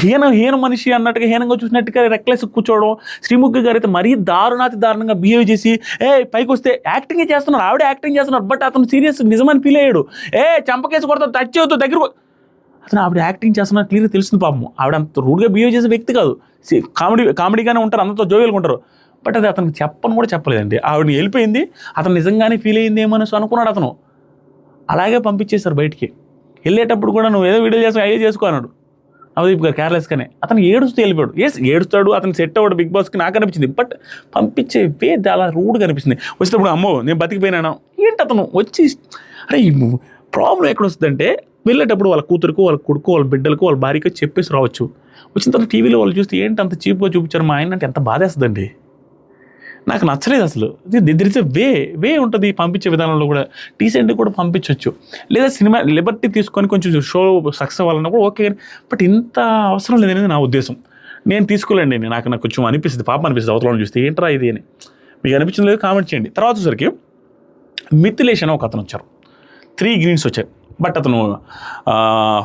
హీన మనిషి అన్నట్టుగా హీనంగా చూసినట్టుగా రెక్లెస్ కూర్చోవడం. శ్రీముఖి గారు అయితే మరీ దారుణంగా బిహేవ్ చేసి పైకి వస్తే యాక్టింగే చేస్తున్నారు, ఆవిడే యాక్టింగ్ చేస్తున్నారు, బట్ అతను సీరియస్ నిజమని ఫీల్ అయ్యాడు. చంపకేసి కొడతాడు, టచ్ అవుతాడు, దగ్గర అతను ఆవిడ యాక్టింగ్ చేస్తున్నా క్లియర్గా తెలుస్తుంది. పాపం ఆవిడ అంత రూడ్గా బిహేవ్ చేసే వ్యక్తి కాదు, కామెడీగానే ఉంటారు, అందరితో జోవియల్గా ఉంటారు. బట్ అది అతనికి చెప్పని కూడా చెప్పలేదండి. ఆవిడని వెళ్ళిపోయింది, అతను నిజంగానే ఫీల్ అయ్యింది ఏమో అనుకున్నాడు. అతను అలాగే పంపించేశారు బయటికి. వెళ్ళేటప్పుడు కూడా నువ్వు ఏదో వీడియో చేసుకో అన్నాడు నవదీప్ గారు కేర్లెస్గానే. అతను ఏడుస్తూ వెళ్ళిపోయాడు. ఏడుస్తాడు, అతను సెట్ అవ్వడు బిగ్ బాస్కి నాకు అనిపించింది. బట్ పంపించే వే అలా రూడ్గా అనిపిస్తుంది. వచ్చేటప్పుడు అమ్మో నేను బతికిపోయినాను ఏంటి అతను వచ్చి. అరే ఈ ప్రాబ్లం ఎక్కడ వస్తుందంటే వెళ్ళేటప్పుడు వాళ్ళ కూతురుకు, వాళ్ళ కొడుకు, వాళ్ళ బిడ్డలకు, వాళ్ళ భార్యకు చెప్పేసి రావచ్చు. వచ్చిన తర్వాత టీవీలో వాళ్ళు చూస్తే ఏంటి అంత చీప్గా చూపించారు మా ఆయన అంటే ఎంత బాధేస్తుందండి. నాకు నచ్చలేదు అసలు. దిర్ ఇస్ వే ఉంటుంది పంపించే విధానంలో కూడా. డీసెంట్గా కూడా పంపించవచ్చు, లేదా సినిమా లిబర్టీ తీసుకొని కొంచెం షో సక్సెస్ అవ్వాలన్నా కూడా ఓకే. బట్ ఇంత అవసరం లేదనేది నా ఉద్దేశం. నేను తీసుకోలేండి, నాకు కొంచెం అనిపిస్తుంది, పాపం అనిపిస్తుంది అవతల చూస్తే ఏంట్రా ఇది అని. మీకు అనిపించింది లేదు కామెంట్ చేయండి. తర్వాత వచ్చేసరికి మిథిలేష్ అని ఒక అతను వచ్చారు, 3 గ్రీన్స్ వచ్చాయి. బట్ అతను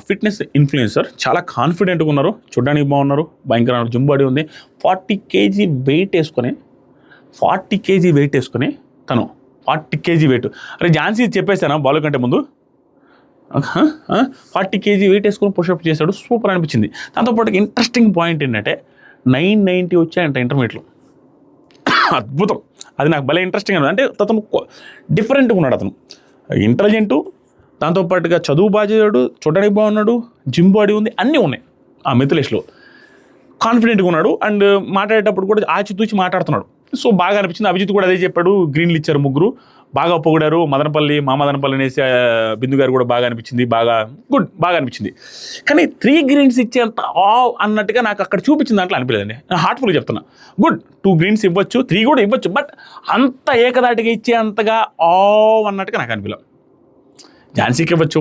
ఫిట్నెస్ ఇన్ఫ్లుయెన్సర్, చాలా కాన్ఫిడెంట్గా ఉన్నారు, చూడడానికి బాగున్నారు, భయంకరమైన జిమ్ బాడీ ఉంది. 40 kg వెయిట్ వేసుకొని తను 40 kg వెయిట్. అరే ఝాన్సీ చెప్పేసానా బాలు కంటే ముందు 40 kg వెయిట్ వేసుకొని పుషప్ చేశాడు, సూపర్ అనిపించింది. దాంతోపాటు ఇంట్రెస్టింగ్ పాయింట్ ఏంటంటే 990 వచ్చాయంట ఇంటర్మీడియట్లో. అద్భుతం, అది నాకు భలే ఇంట్రెస్టింగ్ అన్నది. అంటే అతను డిఫరెంట్గా ఉన్నాడు, అతను ఇంటెలిజెంటు, దాంతోపాటుగా చదువు బాగా చేయడు, చూడడానికి బాగున్నాడు, జిమ్ బాడీ ఉంది, అన్నీ ఉన్నాయి ఆ మిథిలేష్లో. కాన్ఫిడెంట్గా ఉన్నాడు అండ్ మాట్లాడేటప్పుడు కూడా ఆచితూచి మాట్లాడుతున్నాడు. సో బాగా అనిపించింది. అభిజిత్ కూడా అదే చెప్పాడు, గ్రీన్లు ఇచ్చారు ముగ్గురు, బాగా పొగిడారు. మా మదనపల్లి అనేసి బిందు గారు కూడా బాగా అనిపించింది, బాగా అనిపించింది. కానీ 3 గ్రీన్స్ ఇచ్చేంత అన్నట్టుగా నాకు అక్కడ చూపించిన దాంట్లో అనిపించలేదండి. నేను హార్ట్ఫుల్గా చెప్తున్నా, 2 గ్రీన్స్ ఇవ్వచ్చు, 3 కూడా ఇవ్వచ్చు, బట్ అంత ఏకదాటిగా ఇచ్చేంతగా అన్నట్టుగా నాకు అనిపించలేదు. ఝాన్సీకి ఇవ్వచ్చు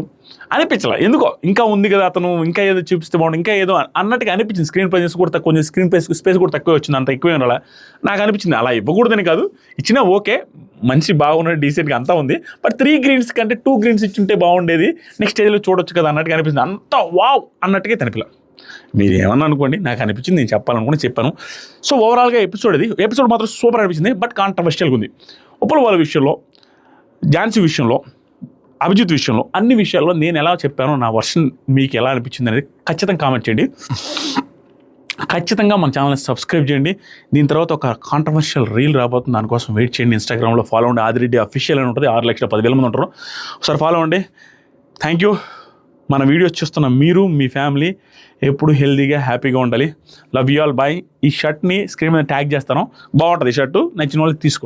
అనిపించలే, ఎందుకో ఇంకా ఉంది కదా అతను, ఇంకా ఏదో చూపిస్తే బాగుండు, ఇంకా ఏదో అన్నట్టుగా అనిపించింది. స్క్రీన్ ప్రెజెన్స్ కూడా తక్కువ, కొంచెం స్క్రీన్ స్పేస్ కూడా తక్కువ వచ్చింది, అంత ఎక్కువ ఉండాలి నాకు అనిపించింది. అలా ఇవ్వకూడదని కాదు, ఇచ్చినా ఓకే, మంచి బాగున్నది, డీసెంట్గా అంతా ఉంది. బట్ 3 గ్రీన్స్ కంటే 2 గ్రీన్స్ ఇచ్చుంటే బాగుండేది, నెక్స్ట్ స్టేజ్లో చూడొచ్చు కదా అన్నట్టుగా అనిపించింది. అంత వావ్ అన్నట్టుగా అనిపించలే. మీరు ఏమన్నా అనుకోండి, నాకు అనిపించింది, నేను చెప్పాలనుకుని చెప్పాను. సో ఓవరాల్గా ఎపిసోడ్ మాత్రం సూపర్ అనిపించింది, బట్ కాంట్రవర్షియల్గా ఉంది. ఉప్పల్ వాళ్ళ విషయంలో, ఝాన్సీ విషయంలో, అభిజిత్ విషయంలో, అన్ని విషయాల్లో నేను ఎలా చెప్పానో నా వర్షన్ మీకు ఎలా అనిపించింది అనేది ఖచ్చితంగా కామెంట్ చేయండి. ఖచ్చితంగా మన ఛానల్ని సబ్స్క్రైబ్ చేయండి. దీని తర్వాత ఒక కాంట్రవర్షియల్ రీల్ రాబోతుంది, దానికోసం వెయిట్ చేయండి. ఇన్స్టాగ్రామ్లో ఫాలో అవ్వండి, ఆదిరెడ్డి అఫీషియల్ అని ఉంటుంది, 6,10,000 మంది ఉంటారు. ఒకసారి ఫాలో అవ్వండి. Thank you. మన వీడియోస్ చూస్తున్న మీరు, మీ ఫ్యామిలీ ఎప్పుడు హెల్తీగా హ్యాపీగా ఉండాలి. Love you all, bye. ఈ షర్ట్ని స్క్రీన్ మీద ట్యాగ్ చేస్తాను, బాగుంటుంది ఈ షర్టు, నచ్చిన వాళ్ళు తీసుకోండి.